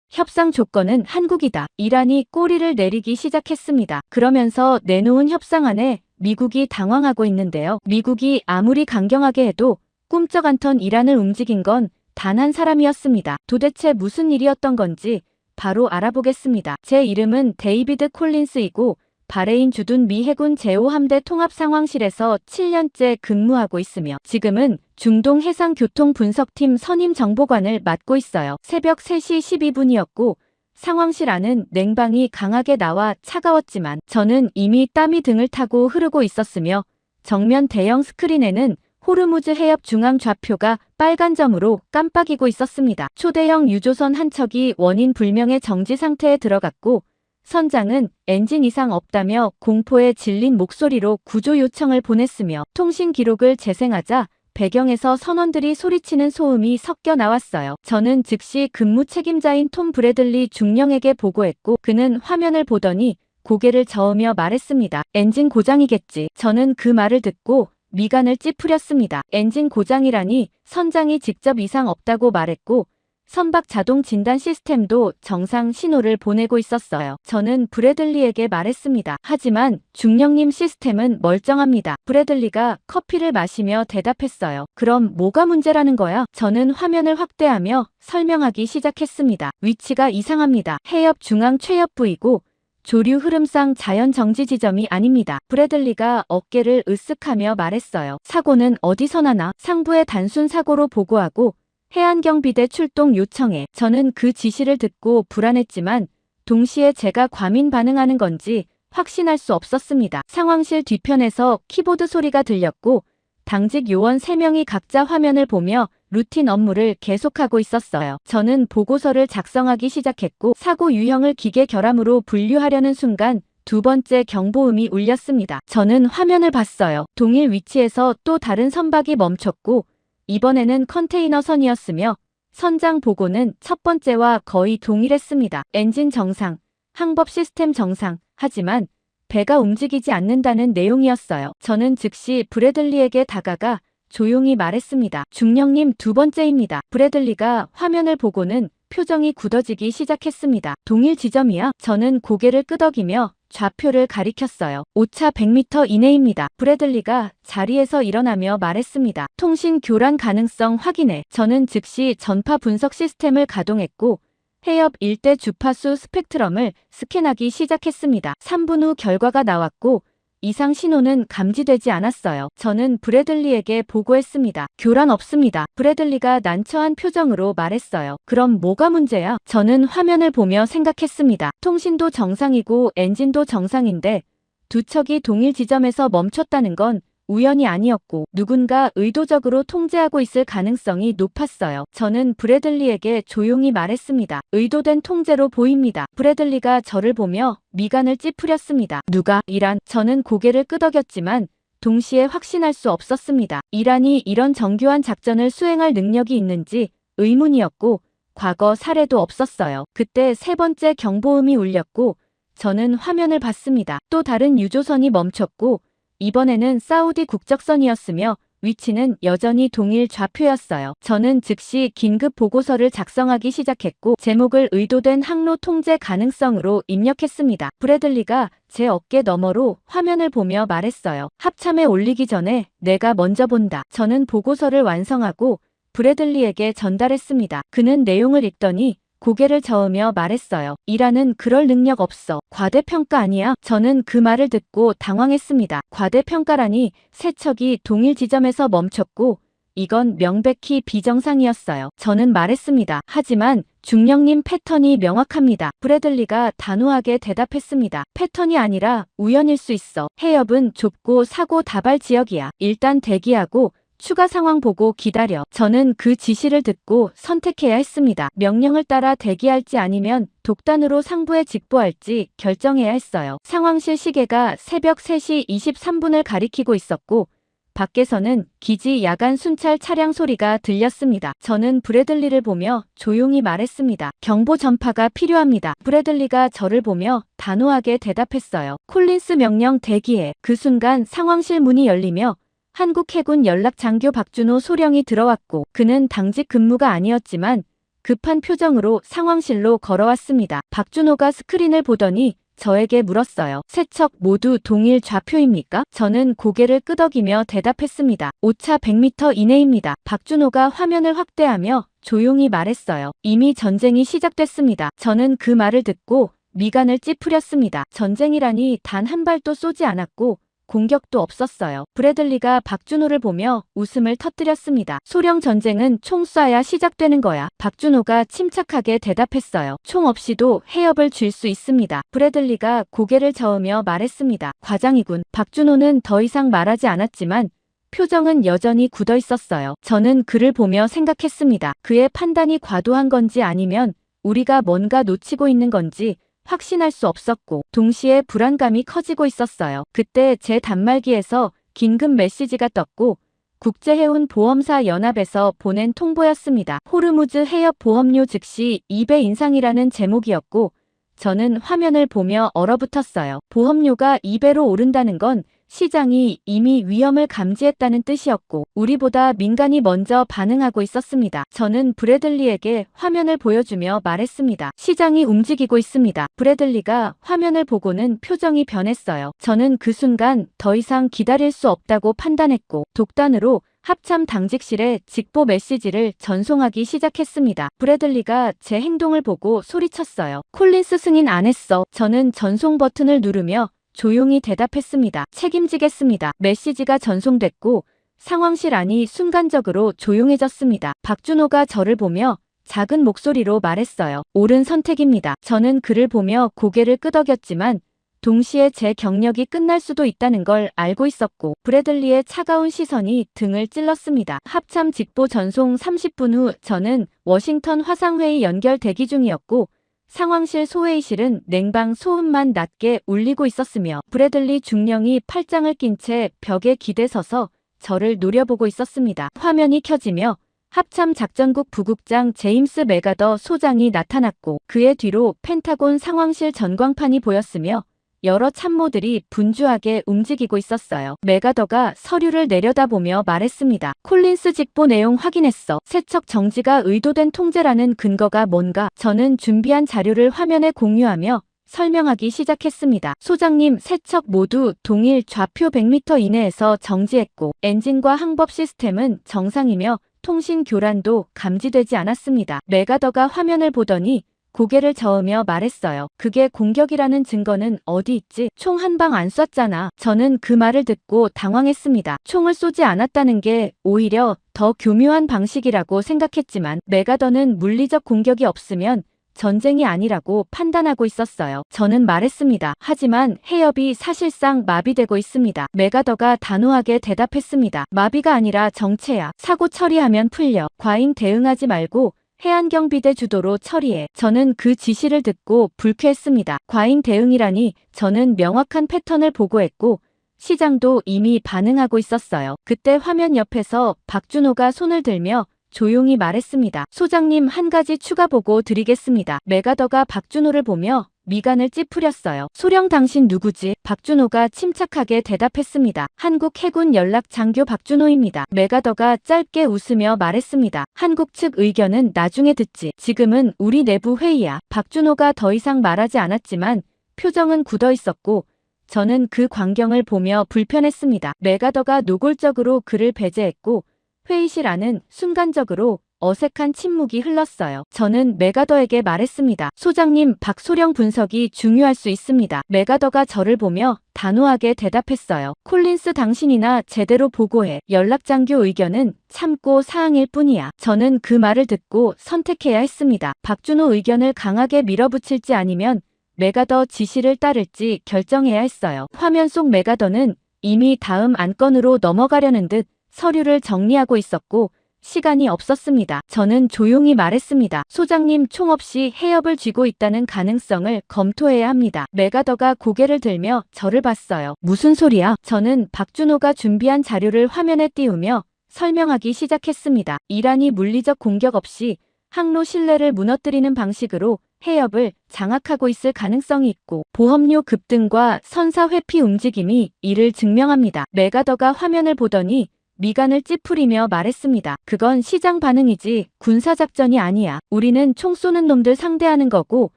협상 조건은 한국이다. 이란이 꼬리를 내리기 시작했습니다. 그러면서 내놓은 협상안에 미국이 당황하고 있는데요. 미국이 아무리 강경하게 해도 꿈쩍 않던 이란을 움직인 건 단 한 사람이었습니다. 도대체 무슨 일이었던 건지 바로 알아보겠습니다. 제 이름은 데이비드 콜린스이고 바레인 주둔 미 해군 제5함대 통합상황실에서 7년째 근무하고 있으며 지금은 중동 해상교통분석팀 선임정보관을 맡고 있어요. 새벽 3시 12분이었고 상황실 안은 냉방이 강하게 나와 차가웠지만 저는 이미 땀이 등을 타고 흐르고 있었으며 정면 대형 스크린에는 호르무즈 해협 중앙 좌표가 빨간 점으로 깜빡이고 있었습니다. 초대형 유조선 한 척이 원인 불명의 정지 상태에 들어갔고 선장은 엔진 이상 없다며 공포에 질린 목소리로 구조 요청을 보냈으며 통신 기록을 재생하자 배경에서 선원들이 소리치는 소음이 섞여 나왔어요. 저는 즉시 근무 책임자인 톰 브래들리 중령에게 보고했고 그는 화면을 보더니 고개를 저으며 말했습니다. 엔진 고장이겠지. 저는 그 말을 듣고 미간을 찌푸렸습니다. 엔진 고장이라니 선장이 직접 이상 없다고 말했고 선박 자동 진단 시스템도 정상 신호를 보내고 있었어요. 저는 브래들리에게 말했습니다. 하지만 중령님 시스템은 멀쩡합니다. 브래들리가 커피를 마시며 대답했어요. 그럼 뭐가 문제라는 거야? 저는 화면을 확대하며 설명하기 시작했습니다. 위치가 이상합니다. 해협 중앙 최옆부이고 조류 흐름상 자연 정지 지점이 아닙니다. 브래들리가 어깨를 으쓱하며 말했어요. 사고는 어디서 나나? 상부의 단순 사고로 보고하고 해안경비대 출동 요청해. 저는 그 지시를 듣고 불안했지만 동시에 제가 과민 반응하는 건지 확신할 수 없었습니다. 상황실 뒤편에서 키보드 소리가 들렸고 당직 요원 3명이 각자 화면을 보며 루틴 업무를 계속하고 있었어요. 저는 보고서를 작성하기 시작했고 사고 유형을 기계 결함으로 분류하려는 순간 두 번째 경보음이 울렸습니다. 저는 화면을 봤어요. 동일 위치에서 또 다른 선박이 멈췄고 이번에는 컨테이너선이었으며 선장 보고는 첫 번째와 거의 동일했습니다. 엔진 정상, 항법 시스템 정상, 하지만 배가 움직이지 않는다는 내용이었어요. 저는 즉시 브래들리에게 다가가 조용히 말했습니다. 중령님 두 번째입니다. 브래들리가 화면을 보고는 표정이 굳어지기 시작했습니다. 동일 지점이야? 저는 고개를 끄덕이며 좌표를 가리켰어요. 오차 100m 이내입니다. 브래들리가 자리에서 일어나며 말했습니다. 통신 교란 가능성 확인해. 저는 즉시 전파 분석 시스템을 가동했고 해협 일대 주파수 스펙트럼을 스캔하기 시작했습니다. 3분 후 결과가 나왔고 이상 신호는 감지되지 않았어요. 저는 브래들리에게 보고했습니다. 교란 없습니다. 브래들리가 난처한 표정으로 말했어요. 그럼 뭐가 문제야? 저는 화면을 보며 생각했습니다. 통신도 정상이고 엔진도 정상인데 두 척이 동일 지점에서 멈췄다는 건 우연이 아니었고 누군가 의도적으로 통제하고 있을 가능성이 높았어요. 저는 브래들리에게 조용히 말했습니다. 의도된 통제로 보입니다. 브래들리가 저를 보며 미간을 찌푸렸습니다. 누가? 이란. 저는 고개를 끄덕였지만 동시에 확신할 수 없었습니다. 이란이 이런 정교한 작전을 수행할 능력이 있는지 의문이었고 과거 사례도 없었어요. 그때 세 번째 경보음이 울렸고 저는 화면을 봤습니다. 또 다른 유조선이 멈췄고 이번에는 사우디 국적선이었으며 위치는 여전히 동일 좌표였어요. 저는 즉시 긴급 보고서를 작성하기 시작했고 제목을 의도된 항로 통제 가능성으로 입력했습니다. 브래들리가 제 어깨 너머로 화면을 보며 말했어요. 합참에 올리기 전에 내가 먼저 본다. 저는 보고서를 완성하고 브래들리에게 전달했습니다. 그는 내용을 읽더니 고개를 저으며 말했어요. 이란은 그럴 능력 없어. 과대평가 아니야? 저는 그 말을 듣고 당황했습니다. 과대평가라니 세 척이 동일 지점에서 멈췄고 이건 명백히 비정상이었어요. 저는 말했습니다. 하지만 중령님 패턴이 명확합니다. 브래들리가 단호하게 대답했습니다. 패턴이 아니라 우연일 수 있어. 해협은 좁고 사고 다발 지역이야. 일단 대기하고 추가 상황 보고 기다려. 저는 그 지시를 듣고 선택해야 했습니다. 명령을 따라 대기할지 아니면 독단으로 상부에 직보할지 결정해야 했어요. 상황실 시계가 새벽 3시 23분을 가리키고 있었고 밖에서는 기지 야간 순찰 차량 소리가 들렸습니다. 저는 브래들리를 보며 조용히 말했습니다. 경보 전파가 필요합니다. 브래들리가 저를 보며 단호하게 대답했어요. 콜린스 명령 대기해. 그 순간 상황실 문이 열리며 한국 해군 연락장교 박준호 소령이 들어왔고 그는 당직 근무가 아니었지만 급한 표정으로 상황실로 걸어왔습니다. 박준호가 스크린을 보더니 저에게 물었어요. 세 척 모두 동일 좌표입니까? 저는 고개를 끄덕이며 대답했습니다. 오차 100m 이내입니다. 박준호가 화면을 확대하며 조용히 말했어요. 이미 전쟁이 시작됐습니다. 저는 그 말을 듣고 미간을 찌푸렸습니다. 전쟁이라니 단 한 발도 쏘지 않았고 공격도 없었어요. 브래들리가 박준호를 보며 웃음을 터뜨렸습니다. 소령 전쟁은 총 쏴야 시작되는 거야. 박준호가 침착하게 대답했어요. 총 없이도 해협을 줄 수 있습니다. 브래들리가 고개를 저으며 말했습니다. 과장이군. 박준호는 더 이상 말하지 않았지만 표정은 여전히 굳어 있었어요. 저는 그를 보며 생각했습니다. 그의 판단이 과도한 건지 아니면 우리가 뭔가 놓치고 있는 건지 확신할 수 없었고 동시에 불안감이 커지고 있었어요. 그때 제 단말기에서 긴급 메시지가 떴고 국제해운보험사 연합에서 보낸 통보였습니다. 호르무즈 해협 보험료 즉시 2배 인상이라는 제목이었고 저는 화면을 보며 얼어붙었어요. 보험료가 2배로 오른다는 건 시장이 이미 위험을 감지했다는 뜻이었고 우리보다 민간이 먼저 반응하고 있었습니다. 저는 브래들리에게 화면을 보여주며 말했습니다. 시장이 움직이고 있습니다. 브래들리가 화면을 보고는 표정이 변했어요. 저는 그 순간 더 이상 기다릴 수 없다고 판단했고 독단으로 합참 당직실에 직보 메시지를 전송하기 시작했습니다. 브래들리가 제 행동을 보고 소리쳤어요. 콜린스 승인 안 했어. 저는 전송 버튼을 누르며 조용히 대답했습니다. 책임지겠습니다. 메시지가 전송됐고 상황실 안이 순간적으로 조용해졌습니다. 박준호가 저를 보며 작은 목소리로 말했어요. 옳은 선택입니다. 저는 그를 보며 고개를 끄덕였지만 동시에 제 경력이 끝날 수도 있다는 걸 알고 있었고 브래들리의 차가운 시선이 등을 찔렀습니다. 합참 직보 전송 30분 후 저는 워싱턴 화상회의 연결 대기 중이었고 상황실 소회의실은 냉방 소음만 낮게 울리고 있었으며 브래들리 중령이 팔짱을 낀 채 벽에 기대서서 저를 노려보고 있었습니다. 화면이 켜지며 합참 작전국 부국장 제임스 메가더 소장이 나타났고 그의 뒤로 펜타곤 상황실 전광판이 보였으며 여러 참모들이 분주하게 움직이고 있었어요. 메가더가 서류를 내려다보며 말했습니다. 콜린스 직보 내용 확인했어. 세척 정지가 의도된 통제라는 근거가 뭔가? 저는 준비한 자료를 화면에 공유하며 설명하기 시작했습니다. 소장님, 세척 모두 동일 좌표 100m 이내에서 정지했고 엔진과 항법 시스템은 정상이며 통신 교란도 감지되지 않았습니다. 메가더가 화면을 보더니 고개를 저으며 말했어요. 그게 공격이라는 증거는 어디 있지? 총 한 방 안 쐈잖아. 저는 그 말을 듣고 당황했습니다. 총을 쏘지 않았다는 게 오히려 더 교묘한 방식이라고 생각했지만 메가더는 물리적 공격이 없으면 전쟁이 아니라고 판단하고 있었어요. 저는 말했습니다. 하지만 해협이 사실상 마비되고 있습니다. 메가더가 단호하게 대답했습니다. 마비가 아니라 정체야. 사고 처리하면 풀려. 과잉 대응하지 말고 해안경비대 주도로 처리해. 저는 그 지시를 듣고 불쾌했습니다. 과잉 대응이라니 저는 명확한 패턴을 보고했고 시장도 이미 반응하고 있었어요. 그때 화면 옆에서 박준호가 손을 들며 조용히 말했습니다. 소장님, 한 가지 추가 보고 드리겠습니다. 메가더가 박준호를 보며 미간을 찌푸렸어요. 소령 당신 누구지? 박준호가 침착하게 대답했습니다. 한국 해군 연락 장교 박준호입니다. 메가더가 짧게 웃으며 말했습니다. 한국 측 의견은 나중에 듣지. 지금은 우리 내부 회의야. 박준호가 더 이상 말하지 않았지만 표정은 굳어 있었고 저는 그 광경을 보며 불편했습니다. 메가더가 노골적으로 그를 배제했고 회의실 안은 순간적으로 어색한 침묵이 흘렀어요. 저는 메가더에게 말했습니다. 소장님, 박소령 분석이 중요할 수 있습니다. 메가더가 저를 보며 단호하게 대답했어요. 콜린스 당신이나 제대로 보고해. 연락장교 의견은 참고 사항일 뿐이야. 저는 그 말을 듣고 선택해야 했습니다. 박준호 의견을 강하게 밀어붙일지 아니면 메가더 지시를 따를지 결정해야 했어요. 화면 속 메가더는 이미 다음 안건으로 넘어가려는 듯 서류를 정리하고 있었고 시간이 없었습니다. 저는 조용히 말했습니다. 소장님, 총 없이 해협을 쥐고 있다는 가능성을 검토해야 합니다. 메가더가 고개를 들며 저를 봤어요. 무슨 소리야? 저는 박준호가 준비한 자료를 화면에 띄우며 설명하기 시작했습니다. 이란이 물리적 공격 없이 항로 신뢰를 무너뜨리는 방식으로 해협을 장악하고 있을 가능성이 있고 보험료 급등과 선사 회피 움직임이 이를 증명합니다. 메가더가 화면을 보더니 미간을 찌푸리며 말했습니다. 그건 시장 반응이지 군사작전이 아니야. 우리는 총 쏘는 놈들 상대하는 거고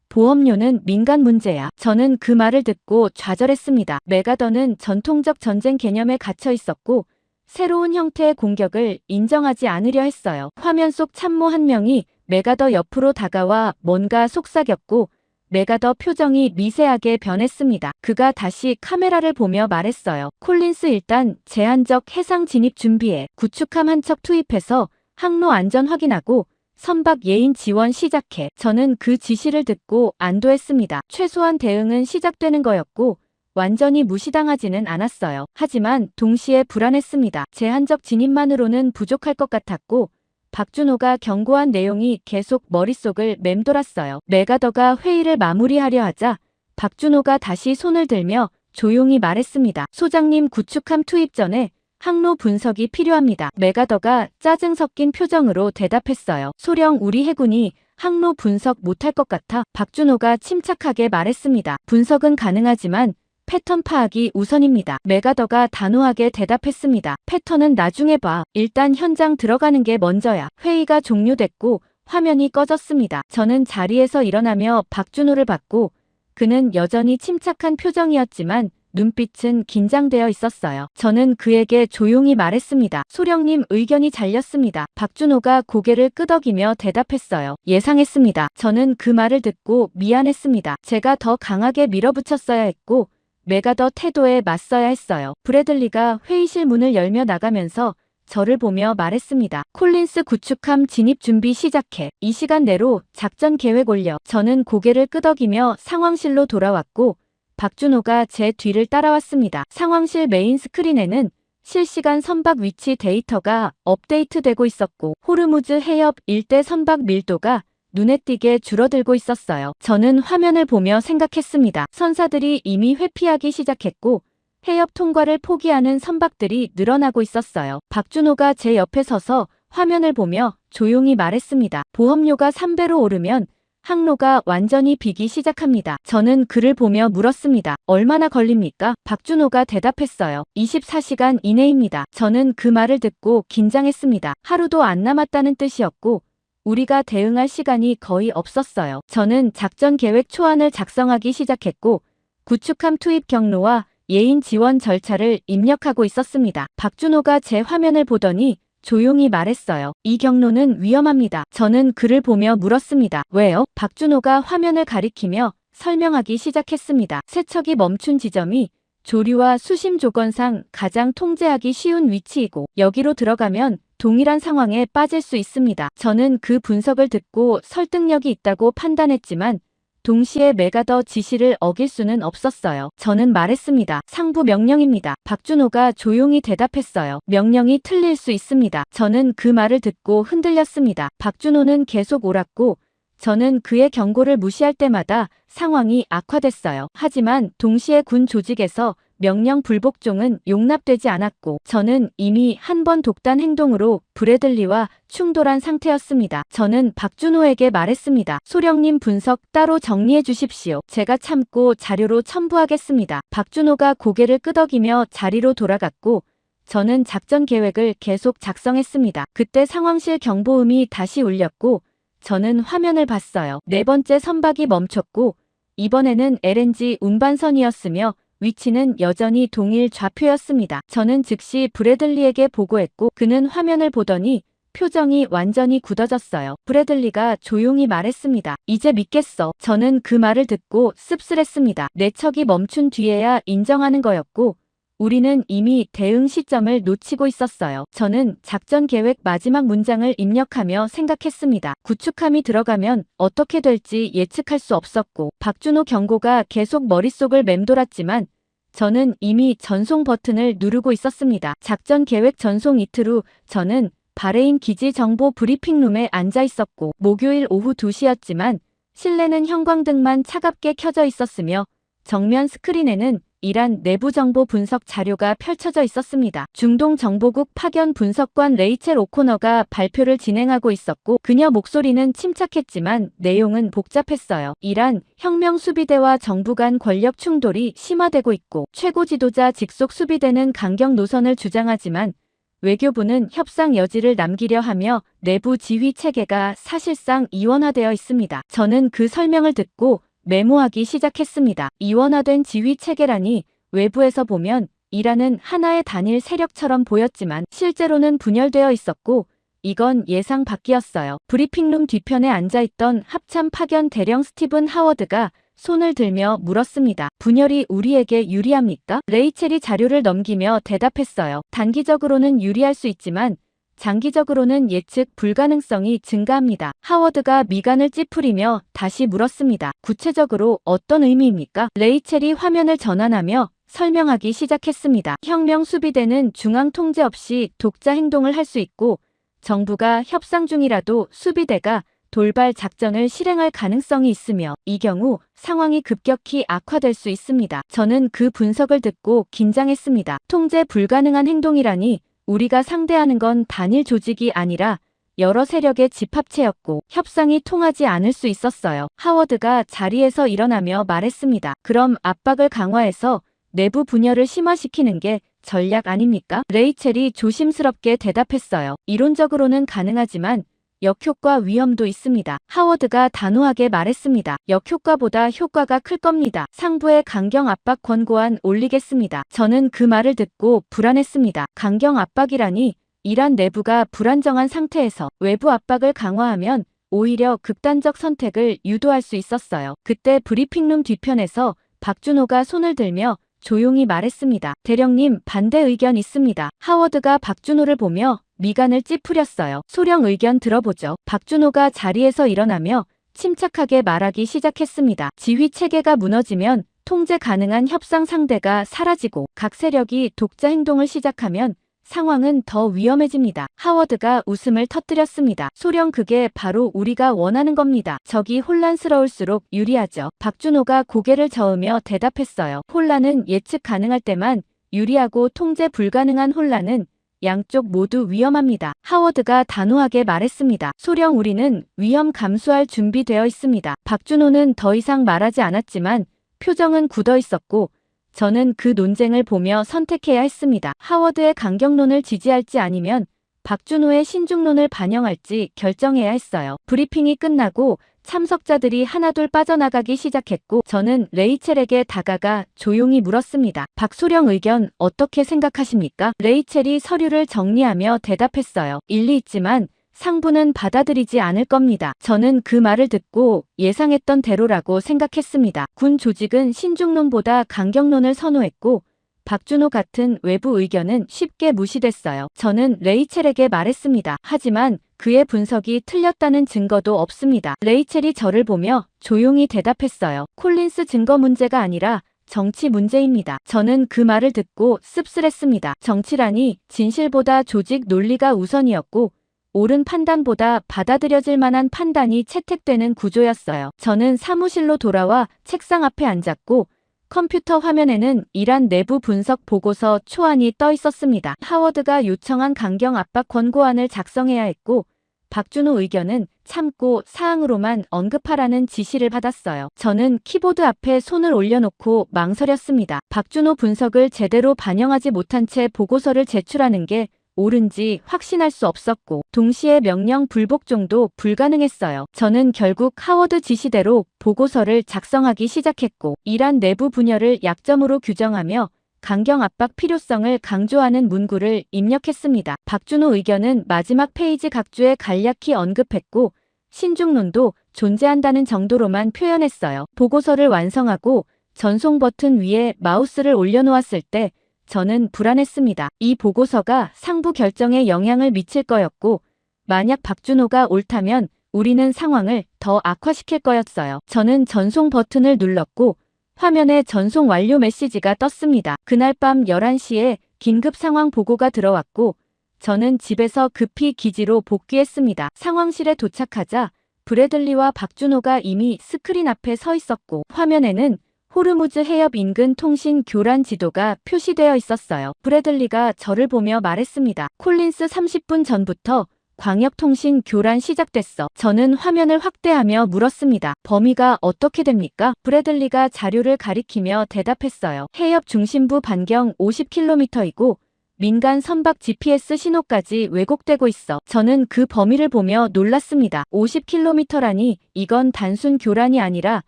보험료는 민간 문제야. 저는 그 말을 듣고 좌절했습니다. 메가더는 전통적 전쟁 개념에 갇혀 있었고 새로운 형태의 공격을 인정하지 않으려 했어요. 화면 속 참모 한 명이 메가더 옆으로 다가와 뭔가 속삭였고 메가더 표정이 미세하게 변했습니다. 그가 다시 카메라를 보며 말했어요. 콜린스, 일단 제한적 해상 진입 준비해. 구축함 한 척 투입해서 항로 안전 확인하고 선박 예인 지원 시작해. 저는 그 지시를 듣고 안도했습니다. 최소한 대응은 시작되는 거였고 완전히 무시당하지는 않았어요. 하지만 동시에 불안했습니다. 제한적 진입만으로는 부족할 것 같았고 박준호가 경고한 내용이 계속 머릿속을 맴돌았어요. 메가더가 회의를 마무리하려 하자 박준호가 다시 손을 들며 조용히 말했습니다. 소장님, 구축함 투입 전에 항로 분석이 필요합니다. 메가더가 짜증 섞인 표정으로 대답했어요. 소령, 우리 해군이 항로 분석 못할 것 같아. 박준호가 침착하게 말했습니다. 분석은 가능하지만 패턴 파악이 우선입니다. 메가더가 단호하게 대답했습니다. 패턴은 나중에 봐. 일단 현장 들어가는 게 먼저야. 회의가 종료됐고 화면이 꺼졌습니다. 저는 자리에서 일어나며 박준호를 봤고 그는 여전히 침착한 표정이었지만 눈빛은 긴장되어 있었어요. 저는 그에게 조용히 말했습니다. 소령님, 의견이 잘렸습니다. 박준호가 고개를 끄덕이며 대답했어요. 예상했습니다. 저는 그 말을 듣고 미안했습니다. 제가 더 강하게 밀어붙였어야 했고 메가더 태도에 맞서야 했어요. 브래들리가 회의실 문을 열며 나가면서 저를 보며 말했습니다. 콜린스, 구축함 진입 준비 시작해. 이 시간 내로 작전 계획 올려. 저는 고개를 끄덕이며 상황실로 돌아왔고 박준호가 제 뒤를 따라왔습니다. 상황실 메인 스크린에는 실시간 선박 위치 데이터가 업데이트되고 있었고 호르무즈 해협 일대 선박 밀도가 눈에 띄게 줄어들고 있었어요. 저는 화면을 보며 생각했습니다. 선사들이 이미 회피하기 시작했고 해협 통과를 포기하는 선박들이 늘어나고 있었어요. 박준호가 제 옆에 서서 화면을 보며 조용히 말했습니다. 보험료가 3배로 오르면 항로가 완전히 비기 시작합니다. 저는 그를 보며 물었습니다. 얼마나 걸립니까? 박준호가 대답했어요. 24시간 이내입니다. 저는 그 말을 듣고 긴장했습니다. 하루도 안 남았다는 뜻이었고 우리가 대응할 시간이 거의 없었어요. 저는 작전 계획 초안을 작성하기 시작했고 구축함 투입 경로와 예인 지원 절차를 입력하고 있었습니다. 박준호가 제 화면을 보더니 조용히 말했어요. 이 경로는 위험합니다. 저는 그를 보며 물었습니다. 왜요? 박준호가 화면을 가리키며 설명하기 시작했습니다. 세척이 멈춘 지점이 조류와 수심 조건상 가장 통제하기 쉬운 위치이고 여기로 들어가면 동일한 상황에 빠질 수 있습니다. 저는 그 분석을 듣고 설득력이 있다고 판단했지만 동시에 메가더 지시를 어길 수는 없었어요. 저는 말했습니다. 상부 명령입니다. 박준호가 조용히 대답했어요. 명령이 틀릴 수 있습니다. 저는 그 말을 듣고 흔들렸습니다. 박준호는 계속 옳았고 저는 그의 경고를 무시할 때마다 상황이 악화됐어요. 하지만 동시에 군 조직에서 명령 불복종은 용납되지 않았고 저는 이미 한 번 독단 행동으로 브래들리와 충돌한 상태였습니다. 저는 박준호에게 말했습니다. 소령님, 분석 따로 정리해 주십시오. 제가 참고 자료로 첨부하겠습니다. 박준호가 고개를 끄덕이며 자리로 돌아갔고 저는 작전 계획을 계속 작성했습니다. 그때 상황실 경보음이 다시 울렸고 저는 화면을 봤어요. 네 번째 선박이 멈췄고 이번에는 LNG 운반선이었으며 위치는 여전히 동일 좌표였습니다. 저는 즉시 브래들리에게 보고했고 그는 화면을 보더니 표정이 완전히 굳어졌어요. 브래들리가 조용히 말했습니다. 이제 믿겠어. 저는 그 말을 듣고 씁쓸했습니다. 내 척이 멈춘 뒤에야 인정하는 거였고 우리는 이미 대응 시점을 놓치고 있었어요. 저는 작전 계획 마지막 문장을 입력하며 생각했습니다. 구축함이 들어가면 어떻게 될지 예측할 수 없었고 박준호 경고가 계속 머릿속을 맴돌았지만 저는 이미 전송 버튼을 누르고 있었습니다. 작전 계획 전송 이틀 후 저는 바레인 기지 정보 브리핑룸에 앉아 있었고 목요일 오후 2시였지만 실내는 형광등만 차갑게 켜져 있었으며 정면 스크린에는 이란 내부 정보 분석 자료가 펼쳐져 있었습니다. 중동 정보국 파견 분석관 레이첼 오코너가 발표를 진행하고 있었고 그녀 목소리는 침착했지만 내용은 복잡했어요. 이란 혁명 수비대와 정부 간 권력 충돌이 심화되고 있고 최고 지도자 직속 수비대는 강경 노선을 주장하지만 외교부는 협상 여지를 남기려 하며 내부 지휘 체계가 사실상 이원화되어 있습니다. 저는 그 설명을 듣고 메모하기 시작했습니다. 이원화된 지휘 체계라니 외부에서 보면 이란은 하나의 단일 세력처럼 보였지만 실제로는 분열되어 있었고 이건 예상 밖이었어요. 브리핑룸 뒤편에 앉아있던 합참 파견 대령 스티븐 하워드가 손을 들며 물었습니다. 분열이 우리에게 유리합니까? 레이첼이 자료를 넘기며 대답했어요. 단기적으로는 유리할 수 있지만 장기적으로는 예측 불가능성이 증가합니다. 하워드가 미간을 찌푸리며 다시 물었습니다. 구체적으로 어떤 의미입니까? 레이첼이 화면을 전환하며 설명하기 시작했습니다. 혁명 수비대는 중앙 통제 없이 독자 행동을 할 수 있고 정부가 협상 중이라도 수비대가 돌발 작전을 실행할 가능성이 있으며 이 경우 상황이 급격히 악화될 수 있습니다. 저는 그 분석을 듣고 긴장했습니다. 통제 불가능한 행동이라니 우리가 상대하는 건 단일 조직이 아니라 여러 세력의 집합체였고 협상이 통하지 않을 수 있었어요. 하워드가 자리에서 일어나며 말했습니다. 그럼 압박을 강화해서 내부 분열을 심화시키는 게 전략 아닙니까? 레이첼이 조심스럽게 대답했어요. 이론적으로는 가능하지만 역효과 위험도 있습니다. 하워드가 단호하게 말했습니다. 역효과보다 효과가 클 겁니다. 상부에 강경 압박 권고안 올리겠습니다. 저는 그 말을 듣고 불안했습니다. 강경 압박이라니 이란 내부가 불안정한 상태에서 외부 압박을 강화하면 오히려 극단적 선택을 유도할 수 있었어요. 그때 브리핑룸 뒤편에서 박준호가 손을 들며 조용히 말했습니다. 대령님, 반대 의견 있습니다. 하워드가 박준호를 보며 미간을 찌푸렸어요. 소령 의견 들어보죠. 박준호가 자리에서 일어나며 침착하게 말하기 시작했습니다. 지휘 체계가 무너지면 통제 가능한 협상 상대가 사라지고 각 세력이 독자 행동을 시작하면 상황은 더 위험해집니다. 하워드가 웃음을 터뜨렸습니다. 소령, 그게 바로 우리가 원하는 겁니다. 적이 혼란스러울수록 유리하죠. 박준호가 고개를 저으며 대답했어요. 혼란은 예측 가능할 때만 유리하고 통제 불가능한 혼란은 양쪽 모두 위험합니다. 하워드가 단호하게 말했습니다. 소령, 우리는 위험 감수할 준비되어 있습니다. 박준호는 더 이상 말하지 않았지만 표정은 굳어 있었고 저는 그 논쟁을 보며 선택해야 했습니다. 하워드의 강경론을 지지할지 아니면 박준호의 신중론을 반영할지 결정해야 했어요. 브리핑이 끝나고 참석자들이 하나둘 빠져나가기 시작했고 저는 레이첼에게 다가가 조용히 물었습니다. 박소령 의견 어떻게 생각하십니까? 레이첼이 서류를 정리하며 대답했어요. 일리 있지만 상부는 받아들이지 않을 겁니다. 저는 그 말을 듣고 예상했던 대로라고 생각했습니다. 군 조직은 신중론보다 강경론을 선호했고 박준호 같은 외부 의견은 쉽게 무시됐어요. 저는 레이첼에게 말했습니다. 하지만 그의 분석이 틀렸다는 증거도 없습니다. 레이첼이 저를 보며 조용히 대답했어요. 콜린스 증거 문제가 아니라 정치 문제입니다. 저는 그 말을 듣고 씁쓸했습니다. 정치라니 진실보다 조직 논리가 우선이었고 옳은 판단보다 받아들여질 만한 판단이 채택되는 구조였어요. 저는 사무실로 돌아와 책상 앞에 앉았고 컴퓨터 화면에는 이란 내부 분석 보고서 초안이 떠 있었습니다. 하워드가 요청한 강경 압박 권고안을 작성해야 했고 박준호 의견은 참고 사항으로만 언급하라는 지시를 받았어요. 저는 키보드 앞에 손을 올려놓고 망설였습니다. 박준호 분석을 제대로 반영하지 못한 채 보고서를 제출하는 게 옳은지 확신할 수 없었고 동시에 명령 불복종도 불가능했어요. 저는 결국 하워드 지시대로 보고서를 작성하기 시작했고 이란 내부 분열을 약점으로 규정하며 강경 압박 필요성을 강조하는 문구를 입력했습니다. 박준호 의견은 마지막 페이지 각주에 간략히 언급했고 신중론도 존재한다는 정도로만 표현했어요. 보고서를 완성하고 전송 버튼 위에 마우스를 올려놓았을 때 저는 불안했습니다. 이 보고서가 상부 결정에 영향을 미칠 거였고 만약 박준호가 옳다면 우리는 상황을 더 악화시킬 거였어요. 저는 전송 버튼을 눌렀고 화면에 전송 완료 메시지가 떴습니다. 그날 밤 11시에 긴급 상황 보고가 들어왔고 저는 집에서 급히 기지로 복귀했습니다. 상황실에 도착하자 브래들리와 박준호가 이미 스크린 앞에 서 있었고 화면에는 호르무즈 해협 인근 통신 교란 지도가 표시되어 있었어요. 브래들리가 저를 보며 말했습니다. 콜린스 30분 전부터 광역통신 교란 시작됐어. 저는 화면을 확대하며 물었습니다. 범위가 어떻게 됩니까? 브래들리가 자료를 가리키며 대답했어요. 해협 중심부 반경 50km이고 민간 선박 GPS 신호까지 왜곡되고 있어. 저는 그 범위를 보며 놀랐습니다. 50km라니 이건 단순 교란이 아니라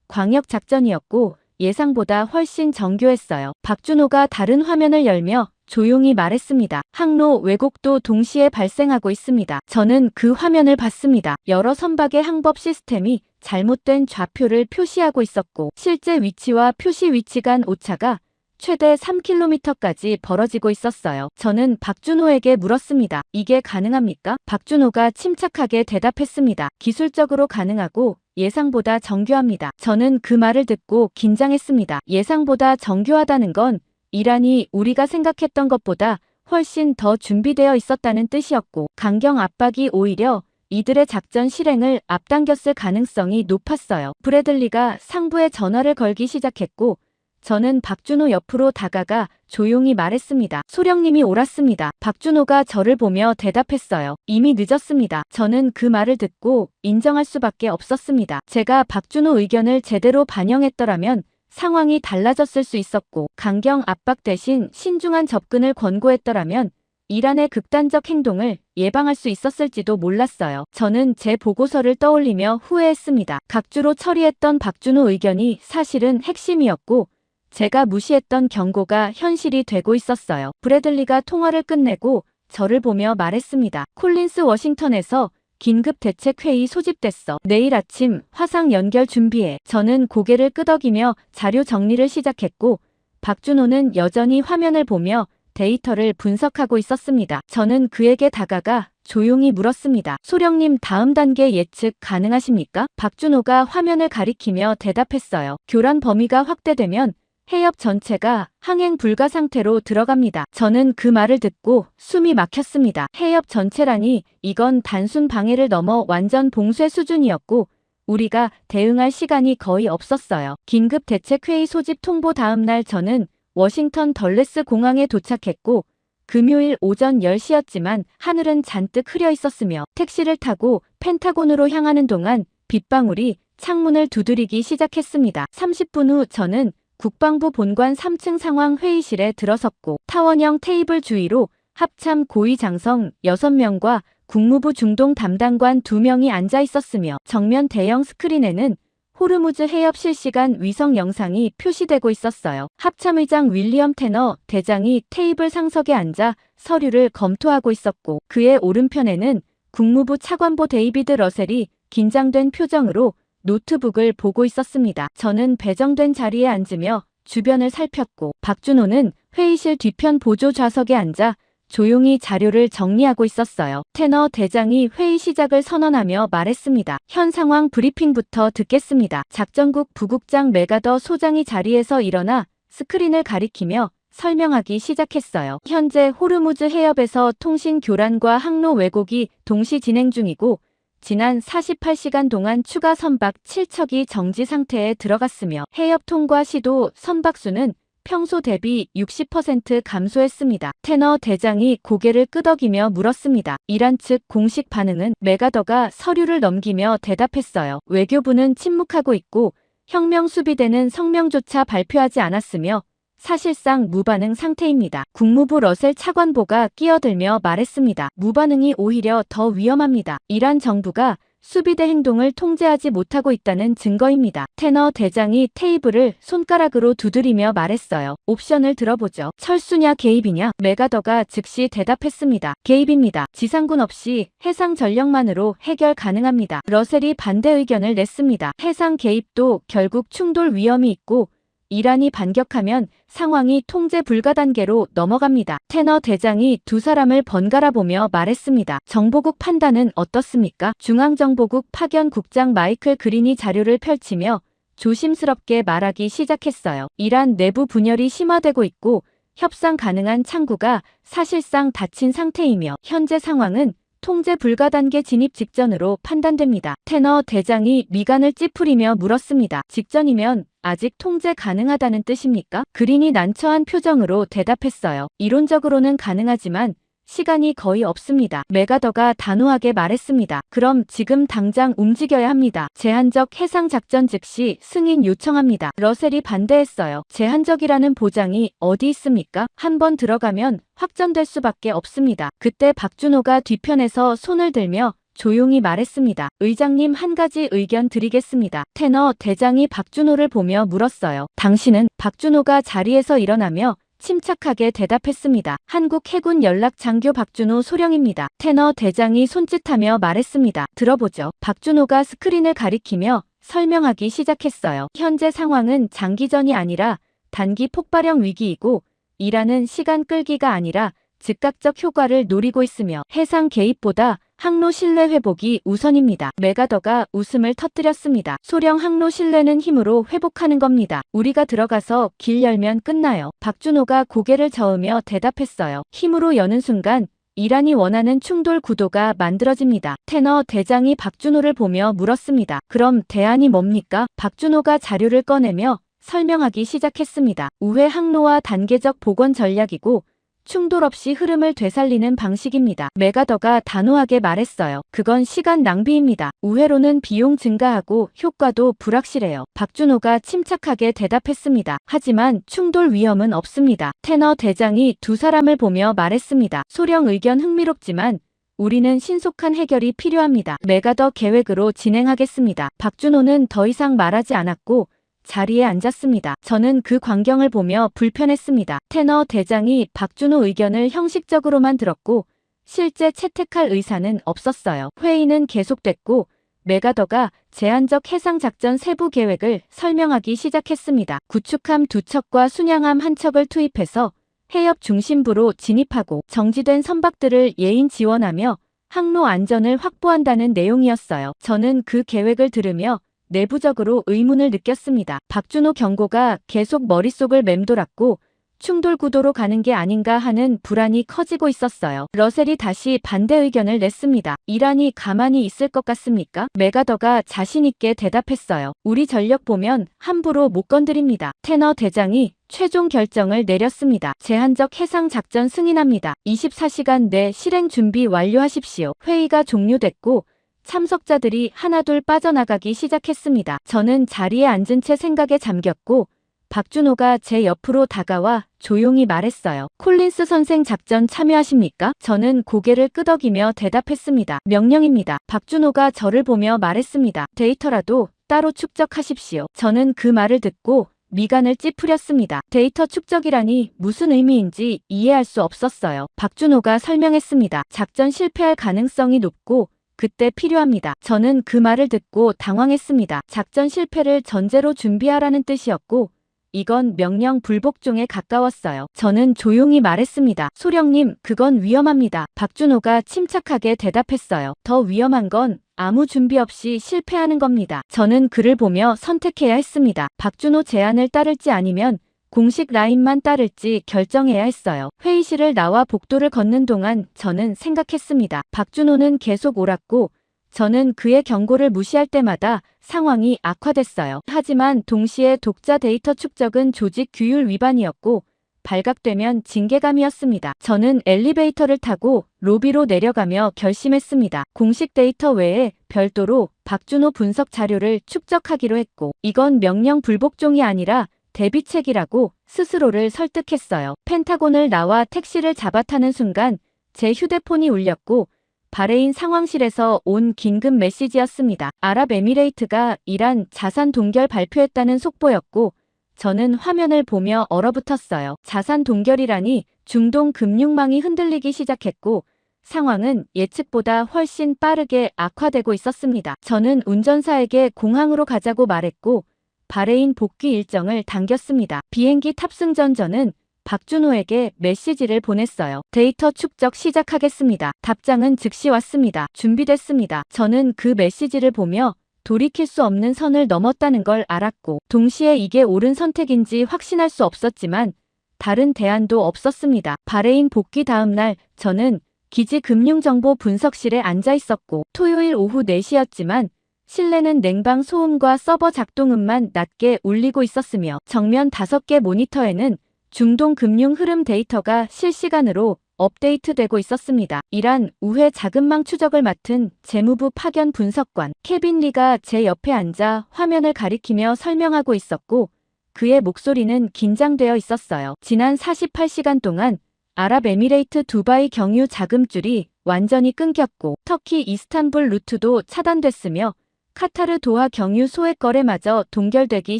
광역 작전이었고 예상보다 훨씬 정교했어요. 박준호가 다른 화면을 열며 조용히 말했습니다. 항로 왜곡도 동시에 발생하고 있습니다. 저는 그 화면을 봤습니다. 여러 선박의 항법 시스템이 잘못된 좌표를 표시하고 있었고 실제 위치와 표시 위치 간 오차가 최대 3km까지 벌어지고 있었어요. 저는 박준호에게 물었습니다. 이게 가능합니까? 박준호가 침착하게 대답했습니다. 기술적으로 가능하고 예상보다 정교합니다. 저는 그 말을 듣고 긴장했습니다. 예상보다 정교하다는 건 이란이 우리가 생각했던 것보다 훨씬 더 준비되어 있었다는 뜻이었고 강경 압박이 오히려 이들의 작전 실행을 앞당겼을 가능성이 높았어요. 브래들리가 상부에 전화를 걸기 시작했고 저는 박준호 옆으로 다가가 조용히 말했습니다. 소령님이 옳았습니다. 박준호가 저를 보며 대답했어요. 이미 늦었습니다. 저는 그 말을 듣고 인정할 수밖에 없었습니다. 제가 박준호 의견을 제대로 반영했더라면 상황이 달라졌을 수 있었고 강경 압박 대신 신중한 접근을 권고했더라면 이란의 극단적 행동을 예방할 수 있었을지도 몰랐어요. 저는 제 보고서를 떠올리며 후회했습니다. 각주로 처리했던 박준호 의견이 사실은 핵심이었고 제가 무시했던 경고가 현실이 되고 있었어요. 브래들리가 통화를 끝내고 저를 보며 말했습니다. 콜린스 워싱턴에서 긴급 대책회의 소집됐어. 내일 아침 화상 연결 준비해. 저는 고개를 끄덕이며 자료 정리를 시작했고 박준호는 여전히 화면을 보며 데이터를 분석하고 있었습니다. 저는 그에게 다가가 조용히 물었습니다. 소령님 다음 단계 예측 가능하십니까? 박준호가 화면을 가리키며 대답했어요. 교란 범위가 확대되면 해협 전체가 항행 불가 상태로 들어갑니다. 저는 그 말을 듣고 숨이 막혔습니다. 해협 전체라니 이건 단순 방해를 넘어 완전 봉쇄 수준이었고 우리가 대응할 시간이 거의 없었어요. 긴급 대책회의 소집 통보 다음 날 저는 워싱턴 덜레스 공항에 도착했고 금요일 오전 10시였지만 하늘은 잔뜩 흐려 있었으며 택시를 타고 펜타곤으로 향하는 동안 빗방울이 창문을 두드리기 시작했습니다. 30분 후 저는 국방부 본관 3층 상황 회의실에 들어섰고 타원형 테이블 주위로 합참 고위 장성 6명과 국무부 중동 담당관 2명이 앉아 있었으며 정면 대형 스크린에는 호르무즈 해협 실시간 위성 영상이 표시되고 있었어요. 합참의장 윌리엄 테너 대장이 테이블 상석에 앉아 서류를 검토하고 있었고 그의 오른편에는 국무부 차관보 데이비드 러셀이 긴장된 표정으로 노트북을 보고 있었습니다. 저는 배정된 자리에 앉으며 주변을 살폈고 박준호는 회의실 뒤편 보조 좌석에 앉아 조용히 자료를 정리하고 있었어요. 테너 대장이 회의 시작을 선언하며 말했습니다. 현 상황 브리핑부터 듣겠습니다. 작전국 부국장 메가더 소장이 자리에서 일어나 스크린을 가리키며 설명하기 시작했어요. 현재 호르무즈 해협에서 통신 교란과 항로 왜곡이 동시 진행 중이고 지난 48시간 동안 추가 선박 7척이 정지 상태에 들어갔으며 해협 통과 시도 선박 수는 평소 대비 60% 감소했습니다. 테너 대장이 고개를 끄덕이며 물었습니다. 이란 측 공식 반응은? 메가더가 서류를 넘기며 대답했어요. 외교부는 침묵하고 있고 혁명 수비대는 성명조차 발표하지 않았으며 사실상 무반응 상태입니다. 국무부 러셀 차관보가 끼어들며 말했습니다. 무반응이 오히려 더 위험합니다. 이란 정부가 수비대 행동을 통제하지 못하고 있다는 증거입니다. 테너 대장이 테이블을 손가락으로 두드리며 말했어요. 옵션을 들어보죠. 철수냐 개입이냐? 메가더가 즉시 대답했습니다. 개입입니다. 지상군 없이 해상 전력만으로 해결 가능합니다. 러셀이 반대 의견을 냈습니다. 해상 개입도 결국 충돌 위험이 있고 이란이 반격하면 상황이 통제 불가 단계로 넘어갑니다. 테너 대장이 두 사람을 번갈아 보며 말했습니다. 정보국 판단은 어떻습니까? 중앙정보국 파견 국장 마이클 그린이 자료를 펼치며 조심스럽게 말하기 시작했어요. 이란 내부 분열이 심화되고 있고 협상 가능한 창구가 사실상 닫힌 상태이며 현재 상황은 통제 불가 단계 진입 직전으로 판단됩니다. 테너 대장이 미간을 찌푸리며 물었습니다. 직전이면 아직 통제 가능하다는 뜻입니까? 그린이 난처한 표정으로 대답했어요. 이론적으로는 가능하지만 시간이 거의 없습니다. 메가더가 단호하게 말했습니다. 그럼 지금 당장 움직여야 합니다. 제한적 해상 작전 즉시 승인 요청합니다. 러셀이 반대했어요. 제한적이라는 보장이 어디 있습니까? 한번 들어가면 확전될 수밖에 없습니다. 그때 박준호가 뒤편에서 손을 들며 조용히 말했습니다. 의장님, 한 가지 의견 드리겠습니다. 테너 대장이 박준호를 보며 물었어요. 당신은? 박준호가 자리에서 일어나며 침착하게 대답했습니다. 한국 해군 연락 장교 박준호 소령입니다. 테너 대장이 손짓하며 말했습니다. 들어보죠. 박준호가 스크린을 가리키며 설명하기 시작했어요. 현재 상황은 장기전이 아니라 단기 폭발형 위기이고 이란은 시간 끌기가 아니라 즉각적 효과를 노리고 있으며 해상 개입보다 항로 신뢰 회복이 우선입니다. 메가더가 웃음을 터뜨렸습니다. 소령, 항로 신뢰는 힘으로 회복하는 겁니다. 우리가 들어가서 길 열면 끝나요. 박준호가 고개를 저으며 대답했어요. 힘으로 여는 순간 이란이 원하는 충돌 구도가 만들어집니다. 테너 대장이 박준호를 보며 물었습니다. 그럼 대안이 뭡니까? 박준호가 자료를 꺼내며 설명하기 시작했습니다. 우회 항로와 단계적 복원 전략이고 충돌 없이 흐름을 되살리는 방식입니다. 메가더가 단호하게 말했어요. 그건 시간 낭비입니다. 우회로는 비용 증가하고 효과도 불확실해요. 박준호가 침착하게 대답했습니다. 하지만 충돌 위험은 없습니다. 테너 대장이 두 사람을 보며 말했습니다. 소령, 의견 흥미롭지만 우리는 신속한 해결이 필요합니다. 메가더 계획으로 진행하겠습니다. 박준호는 더 이상 말하지 않았고 자리에 앉았습니다. 저는 그 광경을 보며 불편했습니다. 테너 대장이 박준호 의견을 형식적으로만 들었고 실제 채택할 의사는 없었어요. 회의는 계속됐고 메가더가 제한적 해상작전 세부 계획을 설명하기 시작했습니다. 구축함 2척과 순양함 1척을 투입해서 해협 중심부로 진입하고 정지된 선박들을 예인 지원하며 항로 안전을 확보한다는 내용이었어요. 저는 그 계획을 들으며 내부적으로 의문을 느꼈습니다. 박준호 경고가 계속 머릿속을 맴돌았고 충돌 구도로 가는 게 아닌가 하는 불안이 커지고 있었어요. 러셀이 다시 반대 의견을 냈습니다. 이란이 가만히 있을 것 같습니까? 메가더가 자신있게 대답했어요. 우리 전력 보면 함부로 못 건드립니다. 테너 대장이 최종 결정을 내렸습니다. 제한적 해상 작전 승인합니다. 24시간 내 실행 준비 완료하십시오. 회의가 종료됐고 참석자들이 하나둘 빠져나가기 시작했습니다. 저는 자리에 앉은 채 생각에 잠겼고 박준호가 제 옆으로 다가와 조용히 말했어요. 콜린스 선생, 작전 참여하십니까? 저는 고개를 끄덕이며 대답했습니다. 명령입니다. 박준호가 저를 보며 말했습니다. 데이터라도 따로 축적하십시오. 저는 그 말을 듣고 미간을 찌푸렸습니다. 데이터 축적이라니 무슨 의미인지 이해할 수 없었어요. 박준호가 설명했습니다. 작전 실패할 가능성이 높고 그때 필요합니다. 저는 그 말을 듣고 당황했습니다. 작전 실패를 전제로 준비하라는 뜻이었고 이건 명령 불복종에 가까웠어요. 저는 조용히 말했습니다. 소령님, 그건 위험합니다. 박준호가 침착하게 대답했어요. 더 위험한 건 아무 준비 없이 실패하는 겁니다. 저는 그를 보며 선택해야 했습니다. 박준호 제안을 따를지 아니면 공식 라인만 따를지 결정해야 했어요. 회의실을 나와 복도를 걷는 동안 저는 생각했습니다. 박준호는 계속 옳았고 저는 그의 경고를 무시할 때마다 상황이 악화됐어요. 하지만 동시에 독자 데이터 축적은 조직 규율 위반이었고 발각되면 징계감이었습니다. 저는 엘리베이터를 타고 로비로 내려가며 결심했습니다. 공식 데이터 외에 별도로 박준호 분석 자료를 축적하기로 했고 이건 명령 불복종이 아니라 대비책이라고 스스로를 설득했어요. 펜타곤을 나와 택시를 잡아타는 순간 제 휴대폰이 울렸고 바레인 상황실에서 온 긴급 메시지였습니다. 아랍에미레이트가 이란 자산 동결 발표했다는 속보였고 저는 화면을 보며 얼어붙었어요. 자산 동결이라니 중동 금융망이 흔들리기 시작했고 상황은 예측보다 훨씬 빠르게 악화되고 있었습니다. 저는 운전사에게 공항으로 가자고 말했고 바레인 복귀 일정을 당겼습니다. 비행기 탑승 전 저는 박준호에게 메시지를 보냈어요. 데이터 축적 시작하겠습니다. 답장은 즉시 왔습니다. 준비됐습니다. 저는 그 메시지를 보며 돌이킬 수 없는 선을 넘었다는 걸 알았고 동시에 이게 옳은 선택인지 확신할 수 없었지만 다른 대안도 없었습니다. 바레인 복귀 다음 날 저는 기지 금융정보 분석실에 앉아 있었고 토요일 오후 4시였지만 실내는 냉방 소음과 서버 작동음만 낮게 울리고 있었으며 정면 5개 모니터에는 중동 금융 흐름 데이터가 실시간으로 업데이트되고 있었습니다. 이란 우회 자금망 추적을 맡은 재무부 파견 분석관 케빈 리가 제 옆에 앉아 화면을 가리키며 설명하고 있었고 그의 목소리는 긴장되어 있었어요. 지난 48시간 동안 아랍에미레이트 두바이 경유 자금줄이 완전히 끊겼고 터키 이스탄불 루트도 차단됐으며 카타르 도하 경유 소액 거래마저 동결되기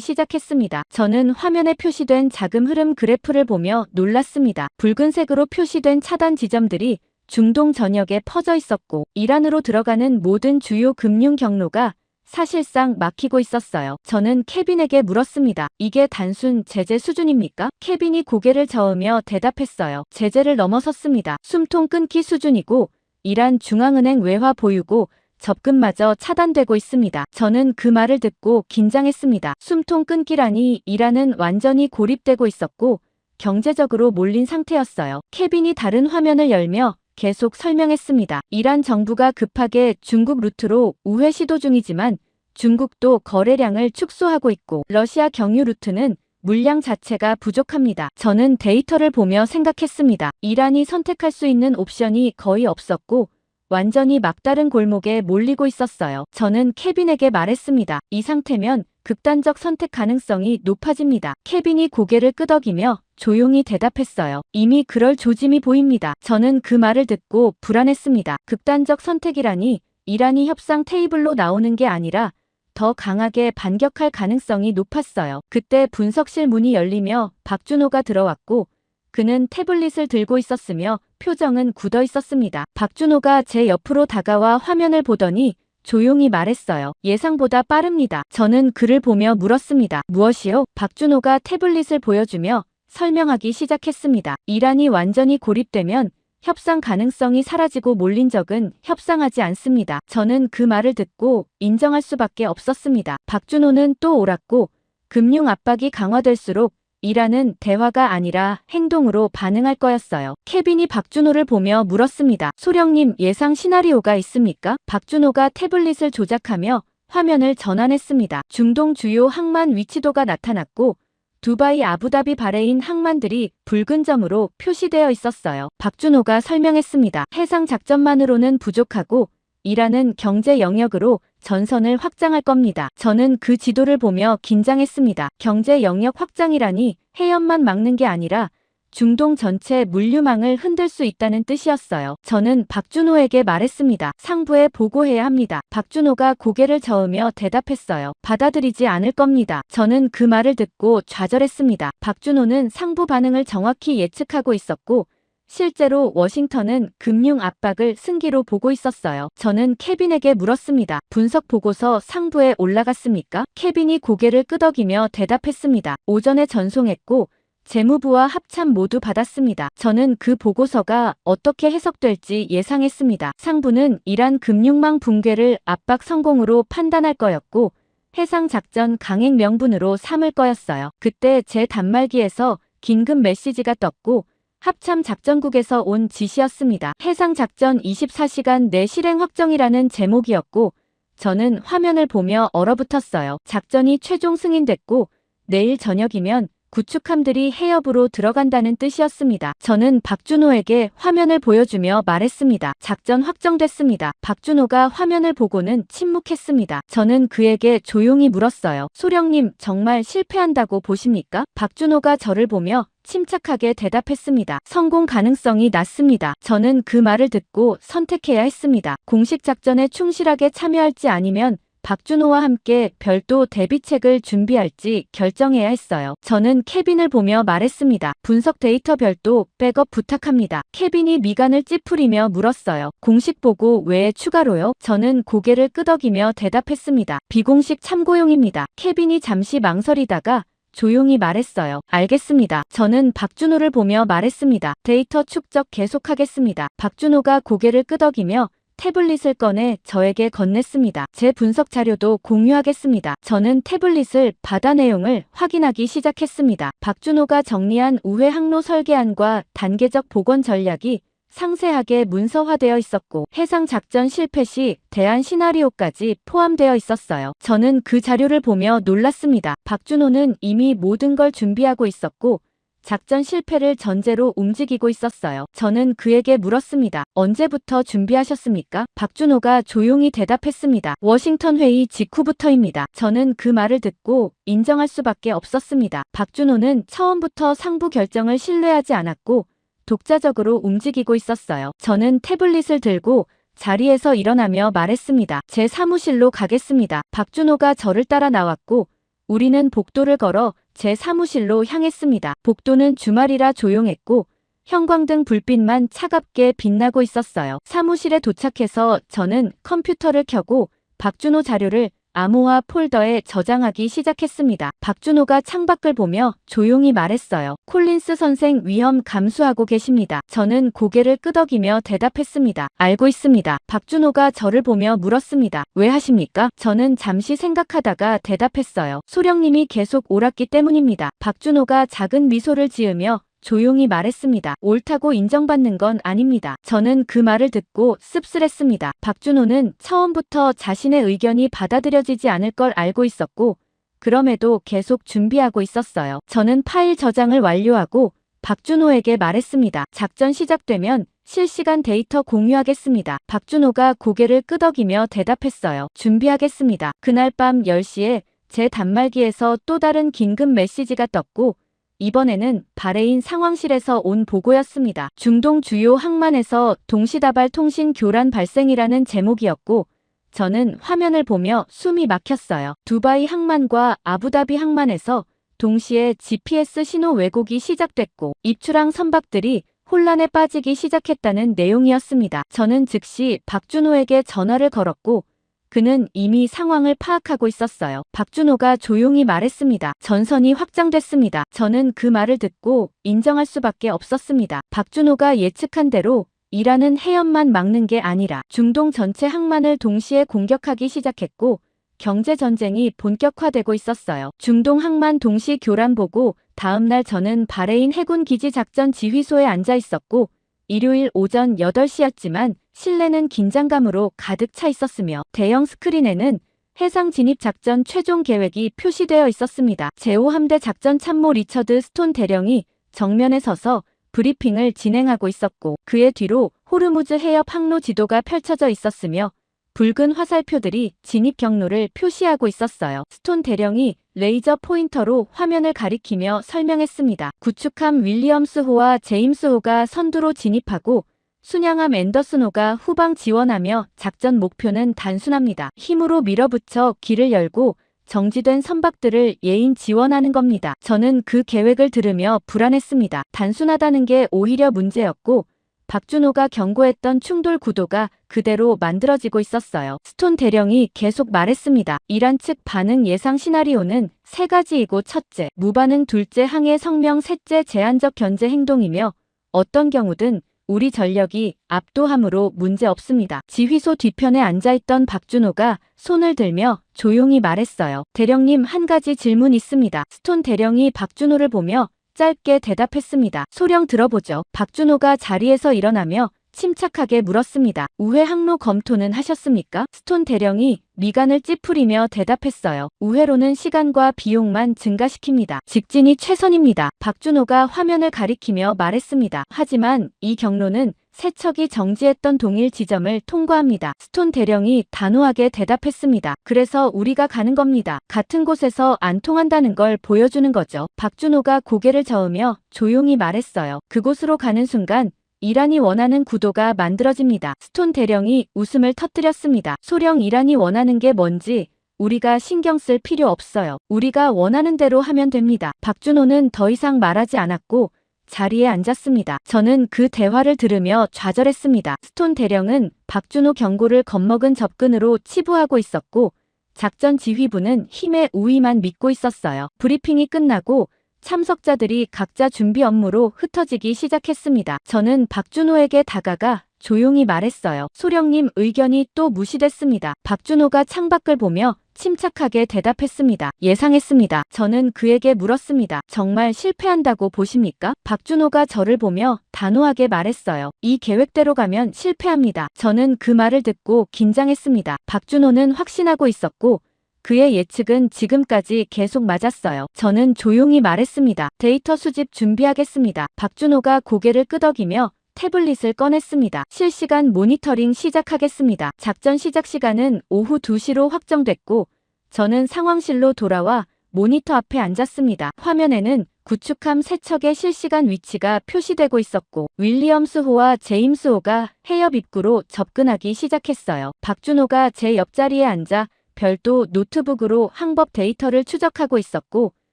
시작했습니다. 저는 화면에 표시된 자금 흐름 그래프를 보며 놀랐습니다. 붉은색으로 표시된 차단 지점들이 중동 전역에 퍼져 있었고 이란으로 들어가는 모든 주요 금융 경로가 사실상 막히고 있었어요. 저는 케빈에게 물었습니다. 이게 단순 제재 수준입니까? 케빈이 고개를 저으며 대답했어요. 제재를 넘어섰습니다. 숨통 끊기 수준이고 이란 중앙은행 외화 보유고 접근마저 차단되고 있습니다. 저는 그 말을 듣고 긴장했습니다. 숨통 끊기라니 이란은 완전히 고립되고 있었고 경제적으로 몰린 상태였어요. 케빈이 다른 화면을 열며 계속 설명했습니다. 이란 정부가 급하게 중국 루트로 우회 시도 중이지만 중국도 거래량을 축소하고 있고 러시아 경유 루트는 물량 자체가 부족합니다. 저는 데이터를 보며 생각했습니다. 이란이 선택할 수 있는 옵션이 거의 없었고 완전히 막다른 골목에 몰리고 있었어요. 저는 케빈에게 말했습니다. 이 상태면 극단적 선택 가능성이 높아집니다. 케빈이 고개를 끄덕이며 조용히 대답했어요. 이미 그럴 조짐이 보입니다. 저는 그 말을 듣고 불안했습니다. 극단적 선택이라니 이란이 협상 테이블로 나오는 게 아니라 더 강하게 반격할 가능성이 높았어요. 그때 분석실 문이 열리며 박준호가 들어왔고 그는 태블릿을 들고 있었으며 표정은 굳어 있었습니다. 박준호가 제 옆으로 다가와 화면을 보더니 조용히 말했어요. 예상보다 빠릅니다. 저는 그를 보며 물었습니다. 무엇이요? 박준호가 태블릿을 보여주며 설명하기 시작했습니다. 이란이 완전히 고립되면 협상 가능성이 사라지고 몰린 적은 협상하지 않습니다. 저는 그 말을 듣고 인정할 수밖에 없었습니다. 박준호는 또 옳았고 금융 압박이 강화될수록 이란은 대화가 아니라 행동으로 반응할 거였어요. 케빈이 박준호를 보며 물었습니다. 소령님 예상 시나리오가 있습니까? 박준호가 태블릿을 조작하며 화면을 전환했습니다. 중동 주요 항만 위치도가 나타났고 두바이 아부다비 바레인 항만들이 붉은 점으로 표시되어 있었어요. 박준호가 설명했습니다. 해상 작전만으로는 부족하고 이란은 경제 영역으로 전선을 확장할 겁니다. 저는 그 지도를 보며 긴장했습니다. 경제 영역 확장이라니 해협만 막는 게 아니라 중동 전체 물류망을 흔들 수 있다는 뜻이었어요. 저는 박준호에게 말했습니다. 상부에 보고해야 합니다. 박준호가 고개를 저으며 대답했어요. 받아들이지 않을 겁니다. 저는 그 말을 듣고 좌절했습니다. 박준호는 상부 반응을 정확히 예측하고 있었고 실제로 워싱턴은 금융 압박을 승기로 보고 있었어요. 저는 케빈에게 물었습니다. 분석 보고서 상부에 올라갔습니까? 케빈이 고개를 끄덕이며 대답했습니다. 오전에 전송했고 재무부와 합참 모두 받았습니다. 저는 그 보고서가 어떻게 해석될지 예상했습니다. 상부는 이란 금융망 붕괴를 압박 성공으로 판단할 거였고 해상작전 강행 명분으로 삼을 거였어요. 그때 제 단말기에서 긴급 메시지가 떴고 합참 작전국에서 온 지시였습니다. 해상작전 24시간 내 실행 확정이라는 제목이었고 저는 화면을 보며 얼어붙었어요. 작전이 최종 승인됐고 내일 저녁이면 구축함들이 해협으로 들어간다는 뜻이었습니다. 저는 박준호에게 화면을 보여주며 말했습니다. 작전 확정됐습니다. 박준호가 화면을 보고는 침묵했습니다. 저는 그에게 조용히 물었어요. 소령님 정말 실패한다고 보십니까? 박준호가 저를 보며 침착하게 대답했습니다. 성공 가능성이 낮습니다. 저는 그 말을 듣고 선택해야 했습니다. 공식 작전에 충실하게 참여할지 아니면 박준호와 함께 별도 대비책을 준비할지 결정해야 했어요. 저는 케빈을 보며 말했습니다. 분석 데이터 별도 백업 부탁합니다. 케빈이 미간을 찌푸리며 물었어요. 공식 보고 외에 추가로요? 저는 고개를 끄덕이며 대답했습니다. 비공식 참고용입니다. 케빈이 잠시 망설이다가 조용히 말했어요. 알겠습니다. 저는 박준호를 보며 말했습니다. 데이터 축적 계속하겠습니다. 박준호가 고개를 끄덕이며 태블릿을 꺼내 저에게 건넸습니다. 제 분석 자료도 공유하겠습니다. 저는 태블릿을 받아 내용을 확인하기 시작했습니다. 박준호가 정리한 우회 항로 설계안과 단계적 복원 전략이 상세하게 문서화되어 있었고 해상 작전 실패 시 대안 시나리오까지 포함되어 있었어요. 저는 그 자료를 보며 놀랐습니다. 박준호는 이미 모든 걸 준비하고 있었고 작전 실패를 전제로 움직이고 있었어요. 저는 그에게 물었습니다. 언제부터 준비하셨습니까? 박준호가 조용히 대답했습니다. 워싱턴 회의 직후부터입니다. 저는 그 말을 듣고 인정할 수밖에 없었습니다. 박준호는 처음부터 상부 결정을 신뢰하지 않았고 독자적으로 움직이고 있었어요. 저는 태블릿을 들고 자리에서 일어나며 말했습니다. 제 사무실로 가겠습니다. 박준호가 저를 따라 나왔고 우리는 복도를 걸어 제 사무실로 향했습니다. 복도는 주말이라 조용했고 형광등 불빛만 차갑게 빛나고 있었어요. 사무실에 도착해서 저는 컴퓨터를 켜고 박준호 자료를 암호화 폴더에 저장하기 시작했습니다. 박준호가 창밖을 보며 조용히 말했어요. 콜린스 선생 위험 감수하고 계십니다. 저는 고개를 끄덕이며 대답했습니다. 알고 있습니다. 박준호가 저를 보며 물었습니다. 왜 하십니까? 저는 잠시 생각하다가 대답했어요. 소령님이 계속 옳았기 때문입니다. 박준호가 작은 미소를 지으며 조용히 말했습니다. 옳다고 인정받는 건 아닙니다. 저는 그 말을 듣고 씁쓸했습니다. 박준호는 처음부터 자신의 의견이 받아들여지지 않을 걸 알고 있었고 그럼에도 계속 준비하고 있었어요. 저는 파일 저장을 완료하고 박준호에게 말했습니다. 작전 시작되면 실시간 데이터 공유하겠습니다. 박준호가 고개를 끄덕이며 대답했어요. 준비하겠습니다. 그날 밤 10시에 제 단말기에서 또 다른 긴급 메시지가 떴고 이번에는 바레인 상황실에서 온 보고였습니다. 중동 주요 항만에서 동시다발 통신 교란 발생이라는 제목이었고 저는 화면을 보며 숨이 막혔어요. 두바이 항만과 아부다비 항만에서 동시에 GPS 신호 왜곡이 시작됐고 입출항 선박들이 혼란에 빠지기 시작했다는 내용이었습니다. 저는 즉시 박준호에게 전화를 걸었고 그는 이미 상황을 파악하고 있었어요. 박준호가 조용히 말했습니다. 전선이 확장됐습니다. 저는 그 말을 듣고 인정할 수밖에 없었습니다. 박준호가 예측한 대로 이란은 해협만 막는 게 아니라 중동 전체 항만을 동시에 공격하기 시작했고 경제전쟁이 본격화되고 있었어요. 중동 항만 동시 교란 보고 다음날 저는 바레인 해군 기지 작전 지휘소에 앉아 있었고 일요일 오전 8시였지만 실내는 긴장감으로 가득 차 있었으며 대형 스크린에는 해상 진입 작전 최종 계획이 표시되어 있었습니다. 제5함대 작전 참모 리처드 스톤 대령이 정면에 서서 브리핑을 진행하고 있었고 그의 뒤로 호르무즈 해협 항로 지도가 펼쳐져 있었으며 붉은 화살표들이 진입 경로를 표시하고 있었어요. 스톤 대령이 레이저 포인터로 화면을 가리키며 설명했습니다. 구축함 윌리엄스호와 제임스호가 선두로 진입하고 순양함 앤더슨호가 후방 지원하며 작전 목표는 단순합니다. 힘으로 밀어붙여 길을 열고 정지된 선박들을 예인 지원하는 겁니다. 저는 그 계획을 들으며 불안했습니다. 단순하다는 게 오히려 문제였고 박준호가 경고했던 충돌 구도가 그대로 만들어지고 있었어요. 스톤 대령이 계속 말했습니다. 이란 측 반응 예상 시나리오는 세 가지이고 첫째, 무반응, 둘째, 항해 성명, 셋째, 제한적 견제 행동이며 어떤 경우든 우리 전력이 압도함으로 문제없습니다. 지휘소 뒤편에 앉아있던 박준호가 손을 들며 조용히 말했어요. 대령님, 한 가지 질문 있습니다. 스톤 대령이 박준호를 보며 짧게 대답했습니다. 소령 들어보죠. 박준호가 자리에서 일어나며 침착하게 물었습니다. 우회 항로 검토는 하셨습니까? 스톤 대령이 미간을 찌푸리며 대답했어요. 우회로는 시간과 비용만 증가시킵니다. 직진이 최선입니다. 박준호가 화면을 가리키며 말했습니다. 하지만 이 경로는 세척이 정지했던 동일 지점을 통과합니다. 스톤 대령이 단호하게 대답했습니다. 그래서 우리가 가는 겁니다. 같은 곳에서 안 통한다는 걸 보여주는 거죠. 박준호가 고개를 저으며 조용히 말했어요. 그곳으로 가는 순간 이란이 원하는 구도가 만들어집니다. 스톤 대령이 웃음을 터뜨렸습니다. 소령, 이란이 원하는 게 뭔지 우리가 신경 쓸 필요 없어요. 우리가 원하는 대로 하면 됩니다. 박준호는 더 이상 말하지 않았고 자리에 앉았습니다. 저는 그 대화를 들으며 좌절했습니다. 스톤 대령은 박준호 경고를 겁먹은 접근으로 치부하고 있었고 작전 지휘부는 힘의 우위만 믿고 있었어요. 브리핑이 끝나고 참석자들이 각자 준비 업무로 흩어지기 시작했습니다. 저는 박준호에게 다가가 조용히 말했어요. 소령님, 의견이 또 무시됐습니다. 박준호가 창밖을 보며 침착하게 대답했습니다. 예상했습니다. 저는 그에게 물었습니다. 정말 실패한다고 보십니까? 박준호가 저를 보며 단호하게 말했어요. 이 계획대로 가면 실패합니다. 저는 그 말을 듣고 긴장했습니다. 박준호는 확신하고 있었고 그의 예측은 지금까지 계속 맞았어요. 저는 조용히 말했습니다. 데이터 수집 준비하겠습니다. 박준호가 고개를 끄덕이며 태블릿을 꺼냈습니다. 실시간 모니터링 시작하겠습니다. 작전 시작 시간은 오후 2시로 확정됐고 저는 상황실로 돌아와 모니터 앞에 앉았습니다. 화면에는 구축함 3척의 실시간 위치가 표시되고 있었고 윌리엄스호와 제임스호가 해협 입구로 접근하기 시작했어요. 박준호가 제 옆자리에 앉아 별도 노트북으로 항법 데이터를 추적하고 있었고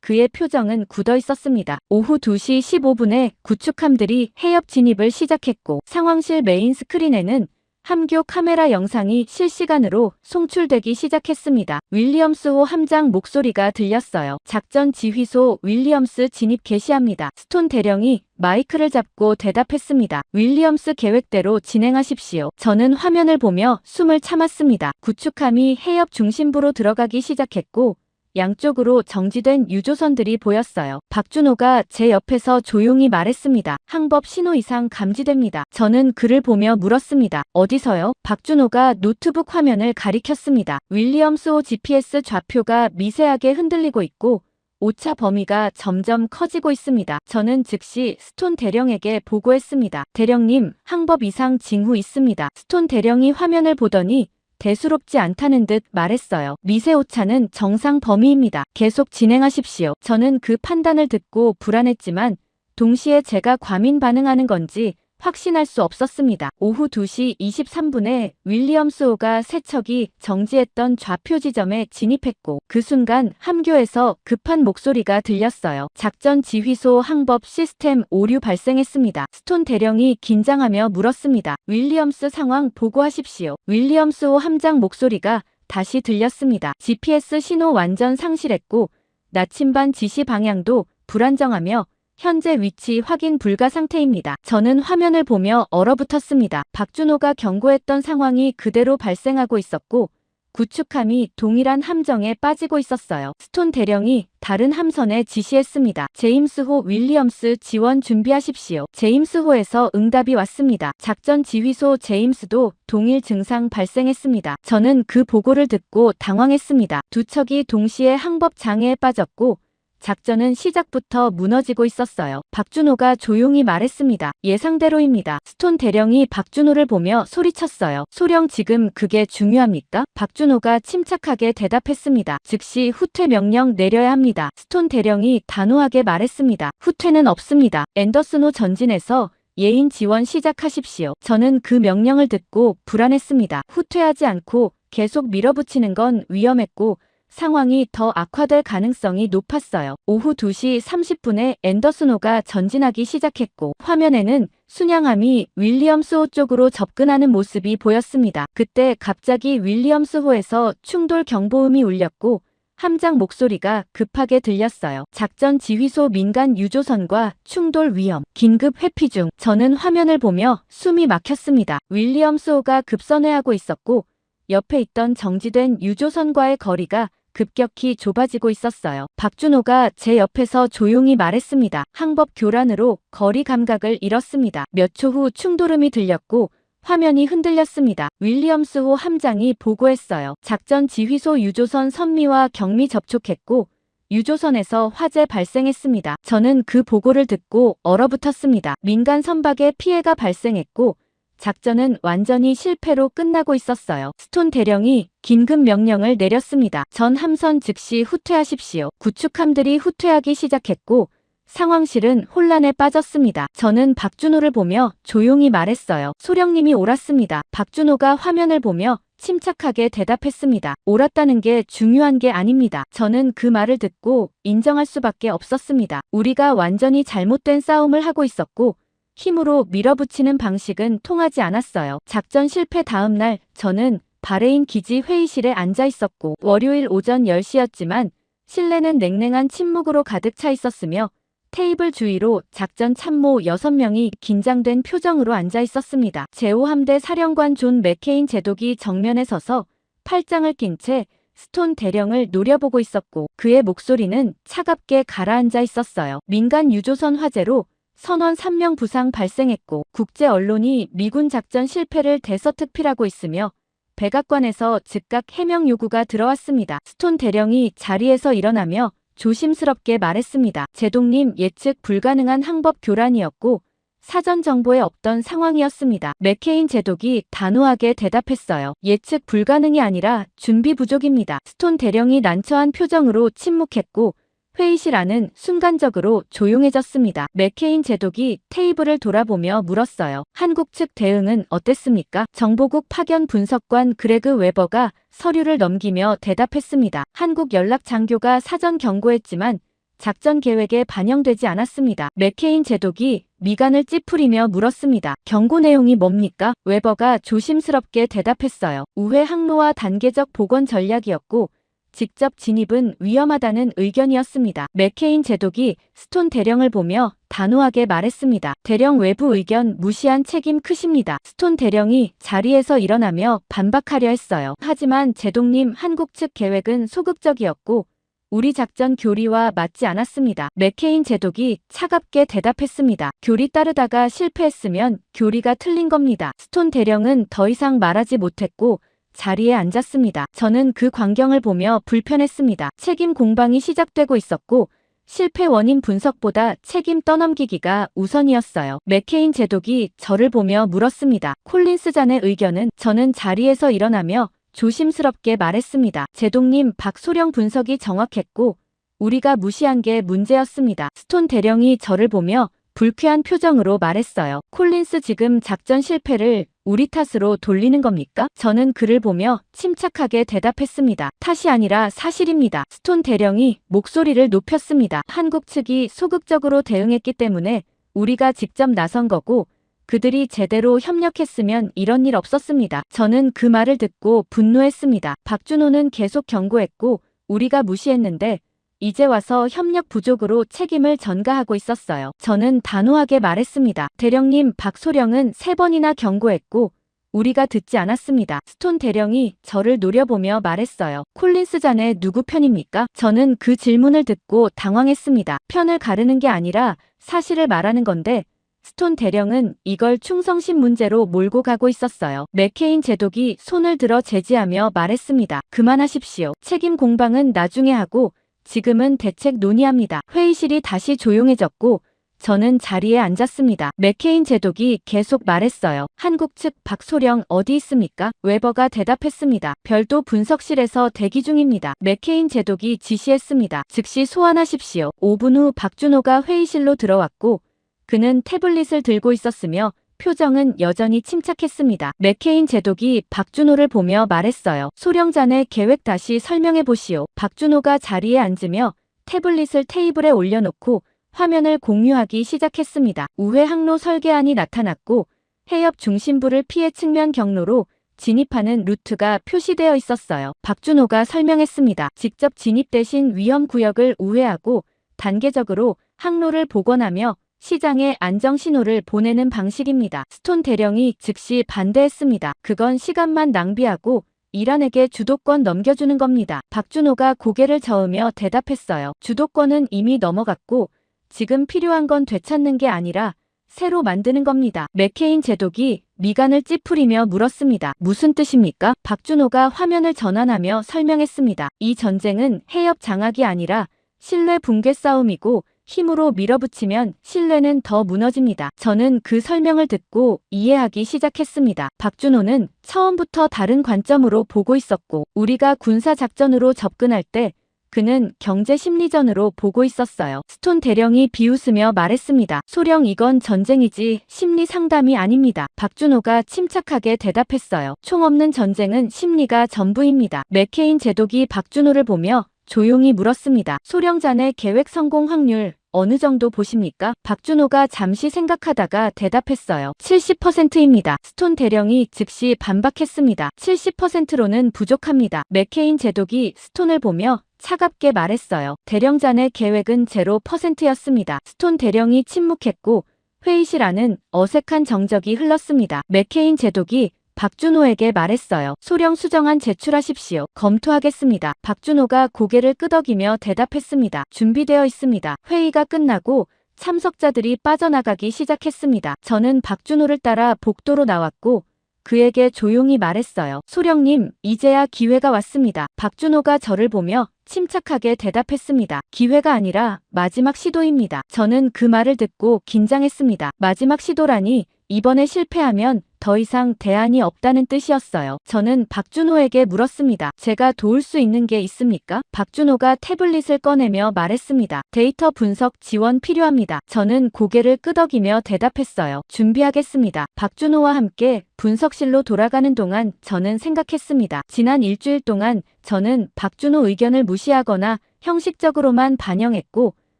그의 표정은 굳어 있었습니다. 오후 2시 15분에 구축함들이 해협 진입을 시작했고 상황실 메인 스크린에는 함교 카메라 영상이 실시간으로 송출되기 시작했습니다. 윌리엄스호 함장 목소리가 들렸어요. 작전 지휘소 윌리엄스 진입 개시합니다. 스톤 대령이 마이크를 잡고 대답했습니다. 윌리엄스 계획대로 진행하십시오. 저는 화면을 보며 숨을 참았습니다. 구축함이 해협 중심부로 들어가기 시작했고 양쪽으로 정지된 유조선들이 보였어요. 박준호가 제 옆에서 조용히 말했습니다. 항법 신호 이상 감지됩니다. 저는 그를 보며 물었습니다. 어디서요? 박준호가 노트북 화면을 가리켰습니다. 윌리엄스호 GPS 좌표가 미세하게 흔들리고 있고 오차 범위가 점점 커지고 있습니다. 저는 즉시 스톤 대령에게 보고했습니다. 대령님, 항법 이상 징후 있습니다. 스톤 대령이 화면을 보더니 대수롭지 않다는 듯 말했어요. 미세 오차는 정상 범위입니다. 계속 진행하십시오. 저는 그 판단을 듣고 불안했지만 동시에 제가 과민 반응하는 건지 확신할 수 없었습니다. 오후 2시 23분에 윌리엄스호가 세 척이 정지했던 좌표 지점에 진입했고 그 순간 함교에서 급한 목소리가 들렸어요. 작전 지휘소 항법 시스템 오류 발생했습니다. 스톤 대령이 긴장하며 물었습니다. 윌리엄스 상황 보고하십시오. 윌리엄스호 함장 목소리가 다시 들렸습니다. GPS 신호 완전 상실했고 나침반 지시 방향도 불안정하며 현재 위치 확인 불가 상태입니다. 저는 화면을 보며 얼어붙었습니다. 박준호가 경고했던 상황이 그대로 발생하고 있었고 구축함이 동일한 함정에 빠지고 있었어요. 스톤 대령이 다른 함선에 지시했습니다. 제임스호 윌리엄스 지원 준비하십시오. 제임스호에서 응답이 왔습니다. 작전 지휘소 제임스도 동일 증상 발생했습니다. 저는 그 보고를 듣고 당황했습니다. 두 척이 동시에 항법 장애에 빠졌고 작전은 시작부터 무너지고 있었어요. 박준호가 조용히 말했습니다. 예상대로입니다. 스톤 대령이 박준호를 보며 소리쳤어요. 소령 지금 그게 중요합니까? 박준호가 침착하게 대답했습니다. 즉시 후퇴 명령 내려야 합니다. 스톤 대령이 단호하게 말했습니다. 후퇴는 없습니다. 앤더슨호 전진에서 예인 지원 시작하십시오. 저는 그 명령을 듣고 불안했습니다. 후퇴하지 않고 계속 밀어붙이는 건 위험했고 상황이 더 악화될 가능성이 높았어요. 오후 2시 30분에 앤더슨호가 전진하기 시작했고 화면에는 순양함이 윌리엄스호 쪽으로 접근하는 모습이 보였습니다. 그때 갑자기 윌리엄스호에서 충돌 경보음이 울렸고 함장 목소리가 급하게 들렸어요. 작전 지휘소 민간 유조선과 충돌 위험, 긴급 회피 중. 저는 화면을 보며 숨이 막혔습니다. 윌리엄스호가 급선회하고 있었고 옆에 있던 정지된 유조선과의 거리가 급격히 좁아지고 있었어요. 박준호가 제 옆에서 조용히 말했습니다. 항법 교란으로 거리 감각을 잃었습니다. 몇 초 후 충돌음이 들렸고 화면이 흔들렸습니다. 윌리엄스호 함장이 보고했어요. 작전 지휘소 유조선 선미와 경미 접촉했고 유조선에서 화재 발생했습니다. 저는 그 보고를 듣고 얼어붙었습니다. 민간 선박에 피해가 발생했고 작전은 완전히 실패로 끝나고 있었어요. 스톤 대령이 긴급 명령을 내렸습니다. 전 함선 즉시 후퇴하십시오. 구축함들이 후퇴하기 시작했고 상황실은 혼란에 빠졌습니다. 저는 박준호를 보며 조용히 말했어요. 소령님이 옳았습니다. 박준호가 화면을 보며 침착하게 대답했습니다. 옳았다는 게 중요한 게 아닙니다. 저는 그 말을 듣고 인정할 수밖에 없었습니다. 우리가 완전히 잘못된 싸움을 하고 있었고 힘으로 밀어붙이는 방식은 통하지 않았어요. 작전 실패 다음 날 저는 바레인 기지 회의실에 앉아 있었고 월요일 오전 10시였지만 실내는 냉랭한 침묵으로 가득 차 있었으며 테이블 주위로 작전 참모 6명이 긴장된 표정으로 앉아 있었습니다. 제5함대 사령관 존 맥케인 제독이 정면에 서서 팔짱을 낀 채 스톤 대령을 노려보고 있었고 그의 목소리는 차갑게 가라앉아 있었어요. 민간 유조선 화재로 선원 3명 부상 발생했고 국제 언론이 미군 작전 실패를 대서특필하고 있으며 백악관에서 즉각 해명 요구가 들어왔습니다. 스톤 대령이 자리에서 일어나며 조심스럽게 말했습니다. 제동님, 예측 불가능한 항법 교란이었고 사전 정보에 없던 상황이었습니다. 맥케인 제독이 단호하게 대답했어요. 예측 불가능이 아니라 준비 부족입니다. 스톤 대령이 난처한 표정으로 침묵했고 회의실 안은 순간적으로 조용해졌습니다. 맥케인 제독이 테이블을 돌아보며 물었어요. 한국 측 대응은 어땠습니까? 정보국 파견 분석관 그레그 웨버가 서류를 넘기며 대답했습니다. 한국 연락 장교가 사전 경고했지만 작전 계획에 반영되지 않았습니다. 맥케인 제독이 미간을 찌푸리며 물었습니다. 경고 내용이 뭡니까? 웨버가 조심스럽게 대답했어요. 우회 항로와 단계적 복원 전략이었고 직접 진입은 위험하다는 의견이었습니다. 맥케인 제독이 스톤 대령을 보며 단호하게 말했습니다. 대령 외부 의견 무시한 책임 크십니다. 스톤 대령이 자리에서 일어나며 반박하려 했어요. 하지만 제독님, 한국 측 계획은 소극적이었고 우리 작전 교리와 맞지 않았습니다. 맥케인 제독이 차갑게 대답했습니다. 교리 따르다가 실패했으면 교리가 틀린 겁니다. 스톤 대령은 더 이상 말하지 못했고 자리에 앉았습니다. 저는 그 광경을 보며 불편했습니다. 책임 공방이 시작되고 있었고 실패 원인 분석보다 책임 떠넘기기가 우선이었어요. 맥케인 제독이 저를 보며 물었습니다. 콜린스 잔의 의견은? 저는 자리에서 일어나며 조심스럽게 말했습니다. 제독님, 박소령 분석이 정확했고 우리가 무시한 게 문제였습니다. 스톤 대령이 저를 보며 불쾌한 표정으로 말했어요. 콜린스, 지금 작전 실패를 우리 탓으로 돌리는 겁니까? 저는 그를 보며 침착하게 대답했습니다. 탓이 아니라 사실입니다. 스톤 대령이 목소리를 높였습니다. 한국 측이 소극적으로 대응했기 때문에 우리가 직접 나선 거고 그들이 제대로 협력했으면 이런 일 없었습니다. 저는 그 말을 듣고 분노했습니다. 박준호는 계속 경고했고 우리가 무시했는데 이제 와서 협력 부족으로 책임을 전가하고 있었어요. 저는 단호하게 말했습니다. 대령님, 박소령은 3번이나 경고했고 우리가 듣지 않았습니다. 스톤 대령이 저를 노려보며 말했어요. 콜린스 잔의 누구 편입니까? 저는 그 질문을 듣고 당황했습니다. 편을 가르는 게 아니라 사실을 말하는 건데 스톤 대령은 이걸 충성심 문제로 몰고 가고 있었어요. 맥케인 제독이 손을 들어 제지하며 말했습니다. 그만하십시오. 책임 공방은 나중에 하고 지금은 대책 논의합니다. 회의실이 다시 조용해졌고 저는 자리에 앉았습니다. 맥케인 제독이 계속 말했어요. 한국 측 박소령 어디 있습니까? 웨버가 대답했습니다. 별도 분석실에서 대기 중입니다. 맥케인 제독이 지시했습니다. 즉시 소환하십시오. 5분 후 박준호가 회의실로 들어왔고 그는 태블릿을 들고 있었으며 표정은 여전히 침착했습니다. 맥케인 제독이 박준호를 보며 말했어요. 소령잔의 계획 다시 설명해 보시오. 박준호가 자리에 앉으며 태블릿을 테이블에 올려놓고 화면을 공유하기 시작했습니다. 우회 항로 설계안이 나타났고 해협 중심부를 피해 측면 경로로 진입하는 루트가 표시되어 있었어요. 박준호가 설명했습니다. 직접 진입 대신 위험 구역을 우회하고 단계적으로 항로를 복원하며 시장에 안정 신호를 보내는 방식입니다. 스톤 대령이 즉시 반대했습니다. 그건 시간만 낭비하고 이란에게 주도권 넘겨주는 겁니다. 박준호가 고개를 저으며 대답했어요. 주도권은 이미 넘어갔고 지금 필요한 건 되찾는 게 아니라 새로 만드는 겁니다. 맥케인 제독이 미간을 찌푸리며 물었습니다. 무슨 뜻입니까? 박준호가 화면을 전환하며 설명했습니다. 이 전쟁은 해협 장악이 아니라 신뢰 붕괴 싸움이고 힘으로 밀어붙이면 신뢰는 더 무너집니다. 저는 그 설명을 듣고 이해하기 시작했습니다. 박준호는 처음부터 다른 관점으로 보고 있었고 우리가 군사작전으로 접근할 때 그는 경제 심리전으로 보고 있었어요. 스톤 대령이 비웃으며 말했습니다. 소령, 이건 전쟁이지 심리 상담이 아닙니다. 박준호가 침착하게 대답했어요. 총 없는 전쟁은 심리가 전부입니다. 맥케인 제독이 박준호를 보며 조용히 물었습니다. 소령잔의 계획 성공 확률 어느 정도 보십니까? 박준호가 잠시 생각하다가 대답했어요. 70%입니다. 스톤 대령이 즉시 반박했습니다. 70%로는 부족합니다. 맥케인 제독이 스톤을 보며 차갑게 말했어요. 대령잔의 계획은 0%였습니다. 스톤 대령이 침묵했고 회의실 안은 어색한 정적이 흘렀습니다. 맥케인 제독이 박준호에게 말했어요. 소령 수정안 제출하십시오. 검토하겠습니다. 박준호가 고개를 끄덕이며 대답했습니다. 준비되어 있습니다. 회의가 끝나고 참석자들이 빠져나가기 시작했습니다. 저는 박준호를 따라 복도로 나왔고 그에게 조용히 말했어요. 소령님, 이제야 기회가 왔습니다. 박준호가 저를 보며 침착하게 대답했습니다. 기회가 아니라 마지막 시도입니다. 저는 그 말을 듣고 긴장했습니다. 마지막 시도라니 이번에 실패하면 더 이상 대안이 없다는 뜻이었어요. 저는 박준호에게 물었습니다. 제가 도울 수 있는 게 있습니까? 박준호가 태블릿을 꺼내며 말했습니다. 데이터 분석 지원 필요합니다. 저는 고개를 끄덕이며 대답했어요. 준비하겠습니다. 박준호와 함께 분석실로 돌아가는 동안 저는 생각했습니다. 지난 일주일 동안 저는 박준호 의견을 무시하거나 형식적으로만 반영했고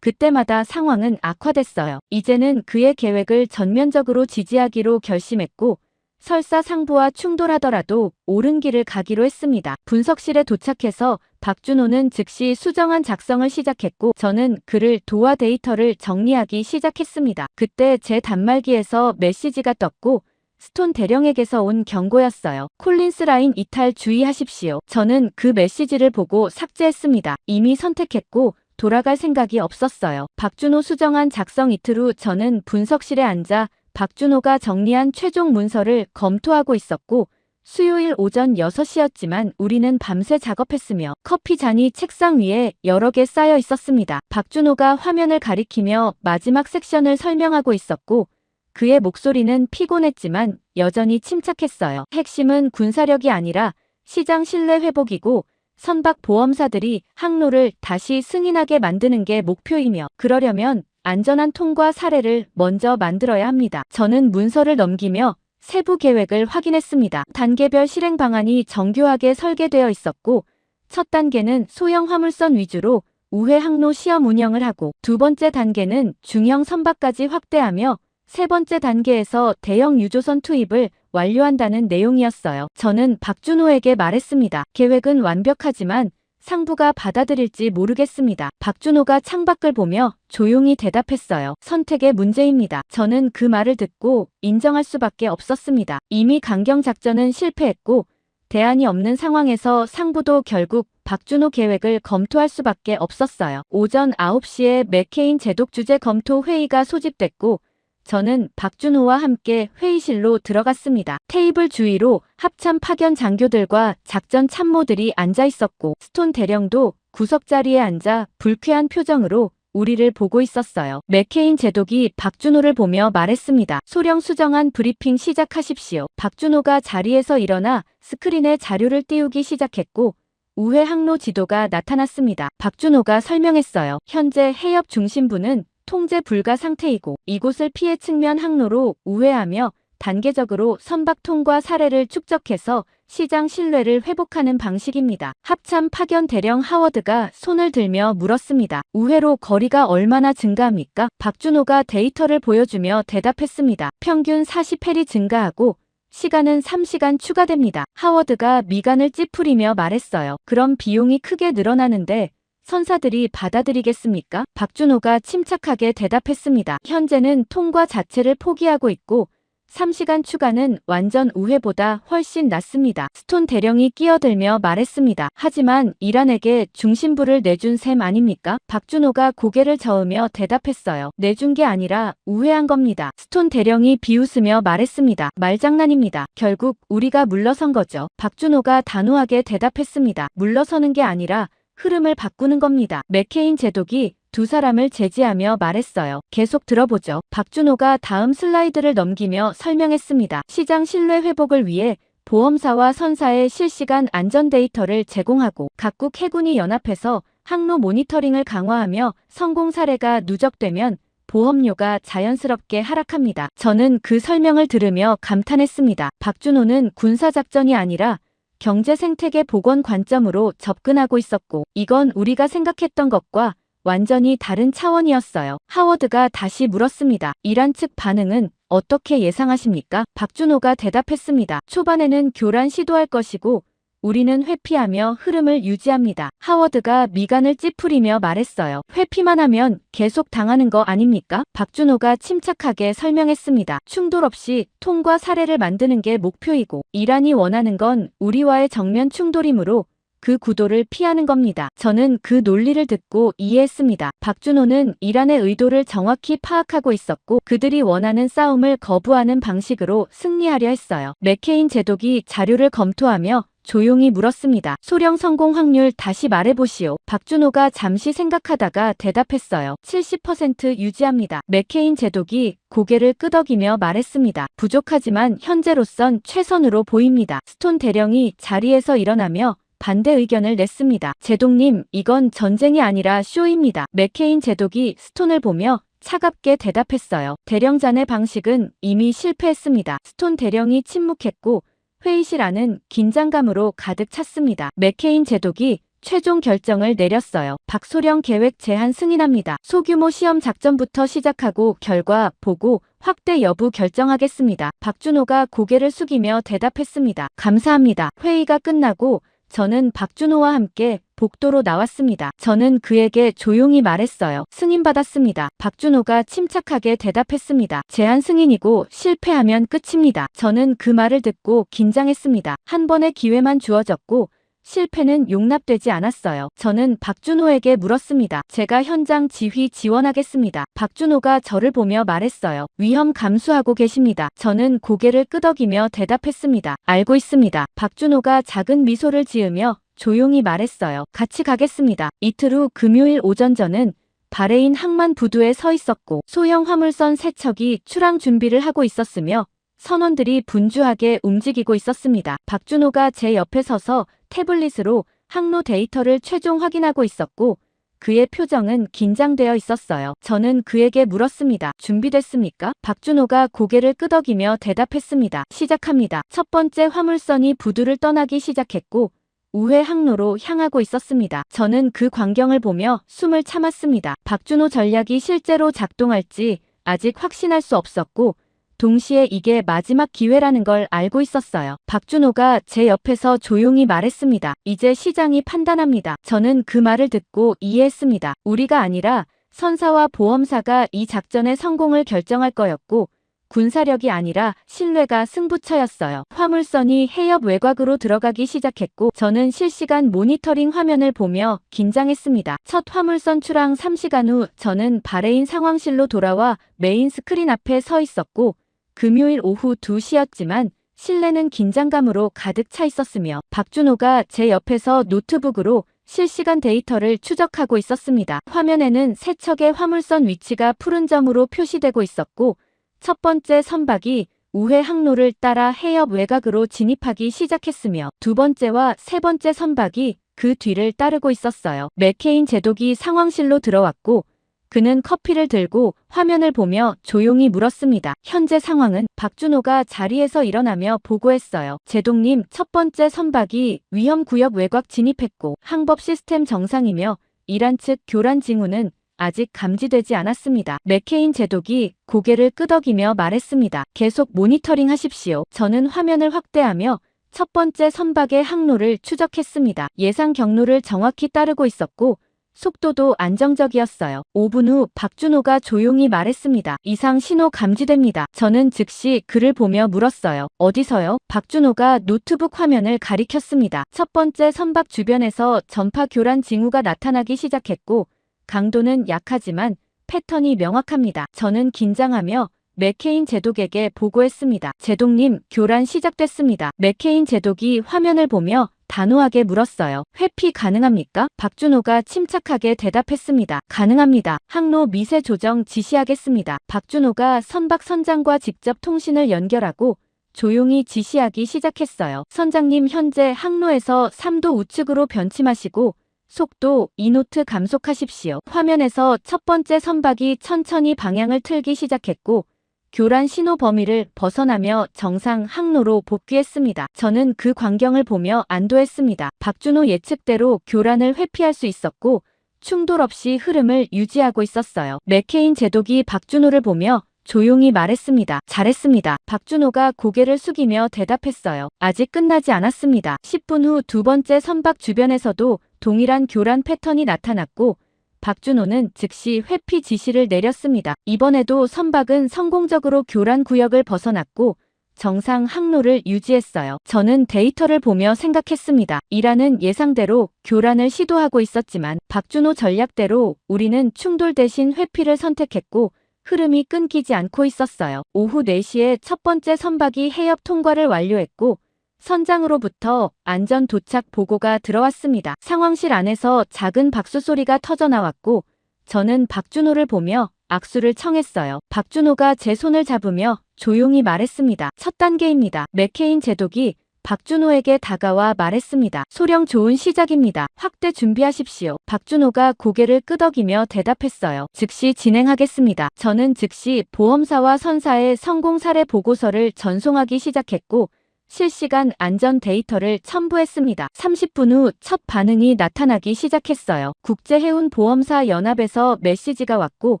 그때마다 상황은 악화됐어요. 이제는 그의 계획을 전면적으로 지지하기로 결심했고 설사 상부와 충돌하더라도 옳은 길을 가기로 했습니다. 분석실에 도착해서 박준호는 즉시 수정안 작성을 시작했고 저는 그를 도와 데이터를 정리하기 시작했습니다. 그때 제 단말기에서 메시지가 떴고 스톤 대령에게서 온 경고였어요. 콜린스 라인 이탈 주의하십시오. 저는 그 메시지를 보고 삭제했습니다. 이미 선택했고 돌아갈 생각이 없었어요. 박준호 수정안 작성 이틀 후 저는 분석실에 앉아 박준호가 정리한 최종 문서를 검토하고 있었고 수요일 오전 6시였지만 우리는 밤새 작업했으며 커피 잔이 책상 위에 여러 개 쌓여 있었습니다. 박준호가 화면을 가리키며 마지막 섹션을 설명하고 있었고 그의 목소리는 피곤했지만 여전히 침착했어요. 핵심은 군사력이 아니라 시장 신뢰 회복이고 선박 보험사들이 항로를 다시 승인하게 만드는 게 목표이며 그러려면 안전한 통과 사례를 먼저 만들어야 합니다. 저는 문서를 넘기며 세부 계획을 확인했습니다. 단계별 실행 방안이 정교하게 설계되어 있었고 첫 단계는 소형 화물선 위주로 우회 항로 시험 운영을 하고 두 번째 단계는 중형 선박까지 확대하며 세 번째 단계에서 대형 유조선 투입을 완료한다는 내용이었어요. 저는 박준호에게 말했습니다. 계획은 완벽하지만 상부가 받아들일지 모르겠습니다. 박준호가 창밖을 보며 조용히 대답했어요. 선택의 문제입니다. 저는 그 말을 듣고 인정할 수밖에 없었습니다. 이미 강경 작전은 실패했고 대안이 없는 상황에서 상부도 결국 박준호 계획을 검토할 수밖에 없었어요. 오전 9시에 맥케인 제독 주재 검토 회의가 소집됐고 저는 박준호와 함께 회의실로 들어갔습니다. 테이블 주위로 합참 파견 장교들과 작전 참모들이 앉아 있었고 스톤 대령도 구석자리에 앉아 불쾌한 표정으로 우리를 보고 있었어요. 맥케인 제독이 박준호를 보며 말했습니다. 소령 수정안 브리핑 시작하십시오. 박준호가 자리에서 일어나 스크린에 자료를 띄우기 시작했고 우회 항로 지도가 나타났습니다. 박준호가 설명했어요. 현재 해협 중심부는 통제 불가 상태이고 이곳을 피해 측면 항로로 우회하며 단계적으로 선박 통과 사례를 축적해서 시장 신뢰를 회복하는 방식입니다. 합참 파견 대령 하워드가 손을 들며 물었습니다. 우회로 거리가 얼마나 증가합니까? 박준호가 데이터를 보여주며 대답했습니다. 평균 40해리 증가하고 시간은 3시간 추가됩니다. 하워드가 미간을 찌푸리며 말했어요. 그럼 비용이 크게 늘어나는데 선사들이 받아들이겠습니까? 박준호가 침착하게 대답했습니다. 현재는 통과 자체를 포기하고 있고 3시간 추가는 완전 우회보다 훨씬 낫습니다. 스톤 대령이 끼어들며 말했습니다. 하지만 이란에게 중심부를 내준 셈 아닙니까? 박준호가 고개를 저으며 대답했어요. 내준 게 아니라 우회한 겁니다. 스톤 대령이 비웃으며 말했습니다. 말장난입니다. 결국 우리가 물러선 거죠. 박준호가 단호하게 대답했습니다. 물러서는 게 아니라 흐름을 바꾸는 겁니다. 맥케인 제독이 두 사람을 제지하며 말했어요. 계속 들어보죠. 박준호가 다음 슬라이드를 넘기며 설명했습니다. 시장 신뢰 회복을 위해 보험사와 선사의 실시간 안전 데이터를 제공하고 각국 해군이 연합해서 항로 모니터링을 강화하며 성공 사례가 누적되면 보험료가 자연스럽게 하락합니다. 저는 그 설명을 들으며 감탄했습니다. 박준호는 군사작전이 아니라 경제 생태계 복원 관점으로 접근하고 있었고 이건 우리가 생각했던 것과 완전히 다른 차원이었어요. 하워드가 다시 물었습니다. 이란 측 반응은 어떻게 예상하십니까? 박준호가 대답했습니다. 초반에는 교란 시도할 것이고 우리는 회피하며 흐름을 유지합니다. 하워드가 미간을 찌푸리며 말했어요. 회피만 하면 계속 당하는 거 아닙니까? 박준호가 침착하게 설명했습니다. 충돌 없이 통과 사례를 만드는 게 목표이고 이란이 원하는 건 우리와의 정면 충돌이므로 그 구도를 피하는 겁니다. 저는 그 논리를 듣고 이해했습니다. 박준호는 이란의 의도를 정확히 파악하고 있었고 그들이 원하는 싸움을 거부하는 방식으로 승리하려 했어요. 맥케인 제독이 자료를 검토하며 조용히 물었습니다. 소령 성공 확률 다시 말해보시오. 박준호가 잠시 생각하다가 대답했어요. 70% 유지합니다. 맥케인 제독이 고개를 끄덕이며 말했습니다. 부족하지만 현재로선 최선으로 보입니다. 스톤 대령이 자리에서 일어나며 반대 의견을 냈습니다. 제독님, 이건 전쟁이 아니라 쇼입니다. 맥케인 제독이 스톤을 보며 차갑게 대답했어요. 대령잔의 방식은 이미 실패했습니다. 스톤 대령이 침묵했고 회의실 안은 긴장감으로 가득 찼습니다. 맥케인 제독이 최종 결정을 내렸어요. 박소령 계획 제한 승인합니다. 소규모 시험 작전부터 시작하고 결과 보고 확대 여부 결정하겠습니다. 박준호가 고개를 숙이며 대답했습니다. 감사합니다. 회의가 끝나고 저는 박준호와 함께 복도로 나왔습니다. 저는 그에게 조용히 말했어요. 승인받았습니다. 박준호가 침착하게 대답했습니다. 제한 승인이고 실패하면 끝입니다. 저는 그 말을 듣고 긴장했습니다. 한 번의 기회만 주어졌고 실패는 용납되지 않았어요. 저는 박준호에게 물었습니다. 제가 현장 지휘 지원하겠습니다. 박준호가 저를 보며 말했어요. 위험 감수하고 계십니다. 저는 고개를 끄덕이며 대답했습니다. 알고 있습니다. 박준호가 작은 미소를 지으며 조용히 말했어요. 같이 가겠습니다. 이틀 후 금요일 오전 저는 바레인 항만 부두에 서 있었고 소형 화물선 3척이 출항 준비를 하고 있었으며 선원들이 분주하게 움직이고 있었습니다. 박준호가 제 옆에 서서 태블릿으로 항로 데이터를 최종 확인하고 있었고 그의 표정은 긴장되어 있었어요. 저는 그에게 물었습니다. 준비됐습니까? 박준호가 고개를 끄덕이며 대답했습니다. 시작합니다. 첫 번째 화물선이 부두를 떠나기 시작했고 우회 항로로 향하고 있었습니다. 저는 그 광경을 보며 숨을 참았습니다. 박준호 전략이 실제로 작동할지 아직 확신할 수 없었고 동시에 이게 마지막 기회라는 걸 알고 있었어요. 박준호가 제 옆에서 조용히 말했습니다. 이제 시장이 판단합니다. 저는 그 말을 듣고 이해했습니다. 우리가 아니라 선사와 보험사가 이 작전의 성공을 결정할 거였고 군사력이 아니라 신뢰가 승부처였어요. 화물선이 해협 외곽으로 들어가기 시작했고 저는 실시간 모니터링 화면을 보며 긴장했습니다. 첫 화물선 출항 3시간 후 저는 바레인 상황실로 돌아와 메인 스크린 앞에 서 있었고 금요일 오후 2시였지만 실내는 긴장감으로 가득 차 있었으며 박준호가 제 옆에서 노트북으로 실시간 데이터를 추적하고 있었습니다. 화면에는 3척의 화물선 위치가 푸른 점으로 표시되고 있었고 첫 번째 선박이 우회 항로를 따라 해협 외곽으로 진입하기 시작했으며 두 번째와 세 번째 선박이 그 뒤를 따르고 있었어요. 맥케인 제독이 상황실로 들어왔고 그는 커피를 들고 화면을 보며 조용히 물었습니다. 현재 상황은? 박준호가 자리에서 일어나며 보고했어요. 제독님, 첫 번째 선박이 위험구역 외곽 진입했고 항법 시스템 정상이며 이란 측 교란 징후는 아직 감지되지 않았습니다. 맥케인 제독이 고개를 끄덕이며 말했습니다. 계속 모니터링 하십시오. 저는 화면을 확대하며 첫 번째 선박의 항로를 추적했습니다. 예상 경로를 정확히 따르고 있었고 속도도 안정적이었어요. 5분 후 박준호가 조용히 말했습니다. 이상 신호 감지됩니다. 저는 즉시 그를 보며 물었어요. 어디서요? 박준호가 노트북 화면을 가리켰습니다. 첫 번째 선박 주변에서 전파 교란 징후가 나타나기 시작했고 강도는 약하지만 패턴이 명확합니다. 저는 긴장하며 맥케인 제독에게 보고했습니다. 제독님, 교란 시작됐습니다. 맥케인 제독이 화면을 보며 단호하게 물었어요. 회피 가능합니까? 박준호가 침착하게 대답했습니다. 가능합니다. 항로 미세 조정 지시하겠습니다. 박준호가 선박 선장과 직접 통신을 연결하고 조용히 지시하기 시작했어요. 선장님, 현재 항로에서 3도 우측으로 변침하시고 속도 2노트 감속하십시오. 화면에서 첫 번째 선박이 천천히 방향을 틀기 시작했고 교란 신호 범위를 벗어나며 정상 항로로 복귀했습니다. 저는 그 광경을 보며 안도했습니다. 박준호 예측대로 교란을 회피할 수 있었고 충돌 없이 흐름을 유지하고 있었어요. 맥케인 제독이 박준호를 보며 조용히 말했습니다. 잘했습니다. 박준호가 고개를 숙이며 대답했어요. 아직 끝나지 않았습니다. 10분 후 두 번째 선박 주변에서도 동일한 교란 패턴이 나타났고 박준호는 즉시 회피 지시를 내렸습니다. 이번에도 선박은 성공적으로 교란 구역을 벗어났고 정상 항로를 유지했어요. 저는 데이터를 보며 생각했습니다. 이란은 예상대로 교란을 시도하고 있었지만 박준호 전략대로 우리는 충돌 대신 회피를 선택했고 흐름이 끊기지 않고 있었어요. 오후 4시에 첫 번째 선박이 해협 통과를 완료했고 선장으로부터 안전 도착 보고가 들어왔습니다. 상황실 안에서 작은 박수 소리가 터져 나왔고 저는 박준호를 보며 악수를 청했어요. 박준호가 제 손을 잡으며 조용히 말했습니다. 첫 단계입니다. 맥케인 제독이 박준호에게 다가와 말했습니다. 소령 좋은 시작입니다. 확대 준비하십시오. 박준호가 고개를 끄덕이며 대답했어요. 즉시 진행하겠습니다. 저는 즉시 보험사와 선사의 성공 사례 보고서를 전송하기 시작했고 실시간 안전 데이터를 첨부했습니다. 30분 후 첫 반응이 나타나기 시작했어요. 국제해운보험사 연합에서 메시지가 왔고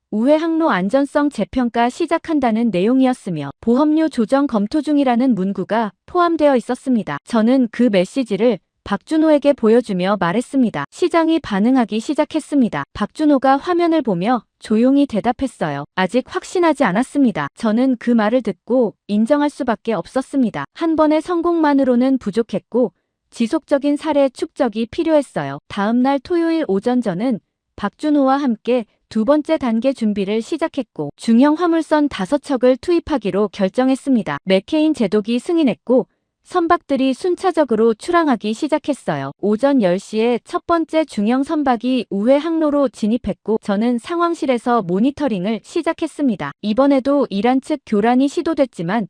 우회 항로 안전성 재평가 시작한다는 내용이었으며 보험료 조정 검토 중이라는 문구가 포함되어 있었습니다. 저는 그 메시지를 박준호에게 보여주며 말했습니다. 시장이 반응하기 시작했습니다. 박준호가 화면을 보며 조용히 대답했어요. 아직 확신하지 않았습니다. 저는 그 말을 듣고 인정할 수밖에 없었습니다. 한 번의 성공만으로는 부족했고 지속적인 사례 축적이 필요했어요. 다음 날 토요일 오전 저는 박준호와 함께 두 번째 단계 준비를 시작했고 중형 화물선 5척을 투입하기로 결정했습니다. 맥케인 제독이 승인했고 선박들이 순차적으로 출항하기 시작했어요. 오전 10시에 첫 번째 중형 선박이 우회 항로로 진입했고 저는 상황실에서 모니터링을 시작했습니다. 이번에도 이란 측 교란이 시도됐지만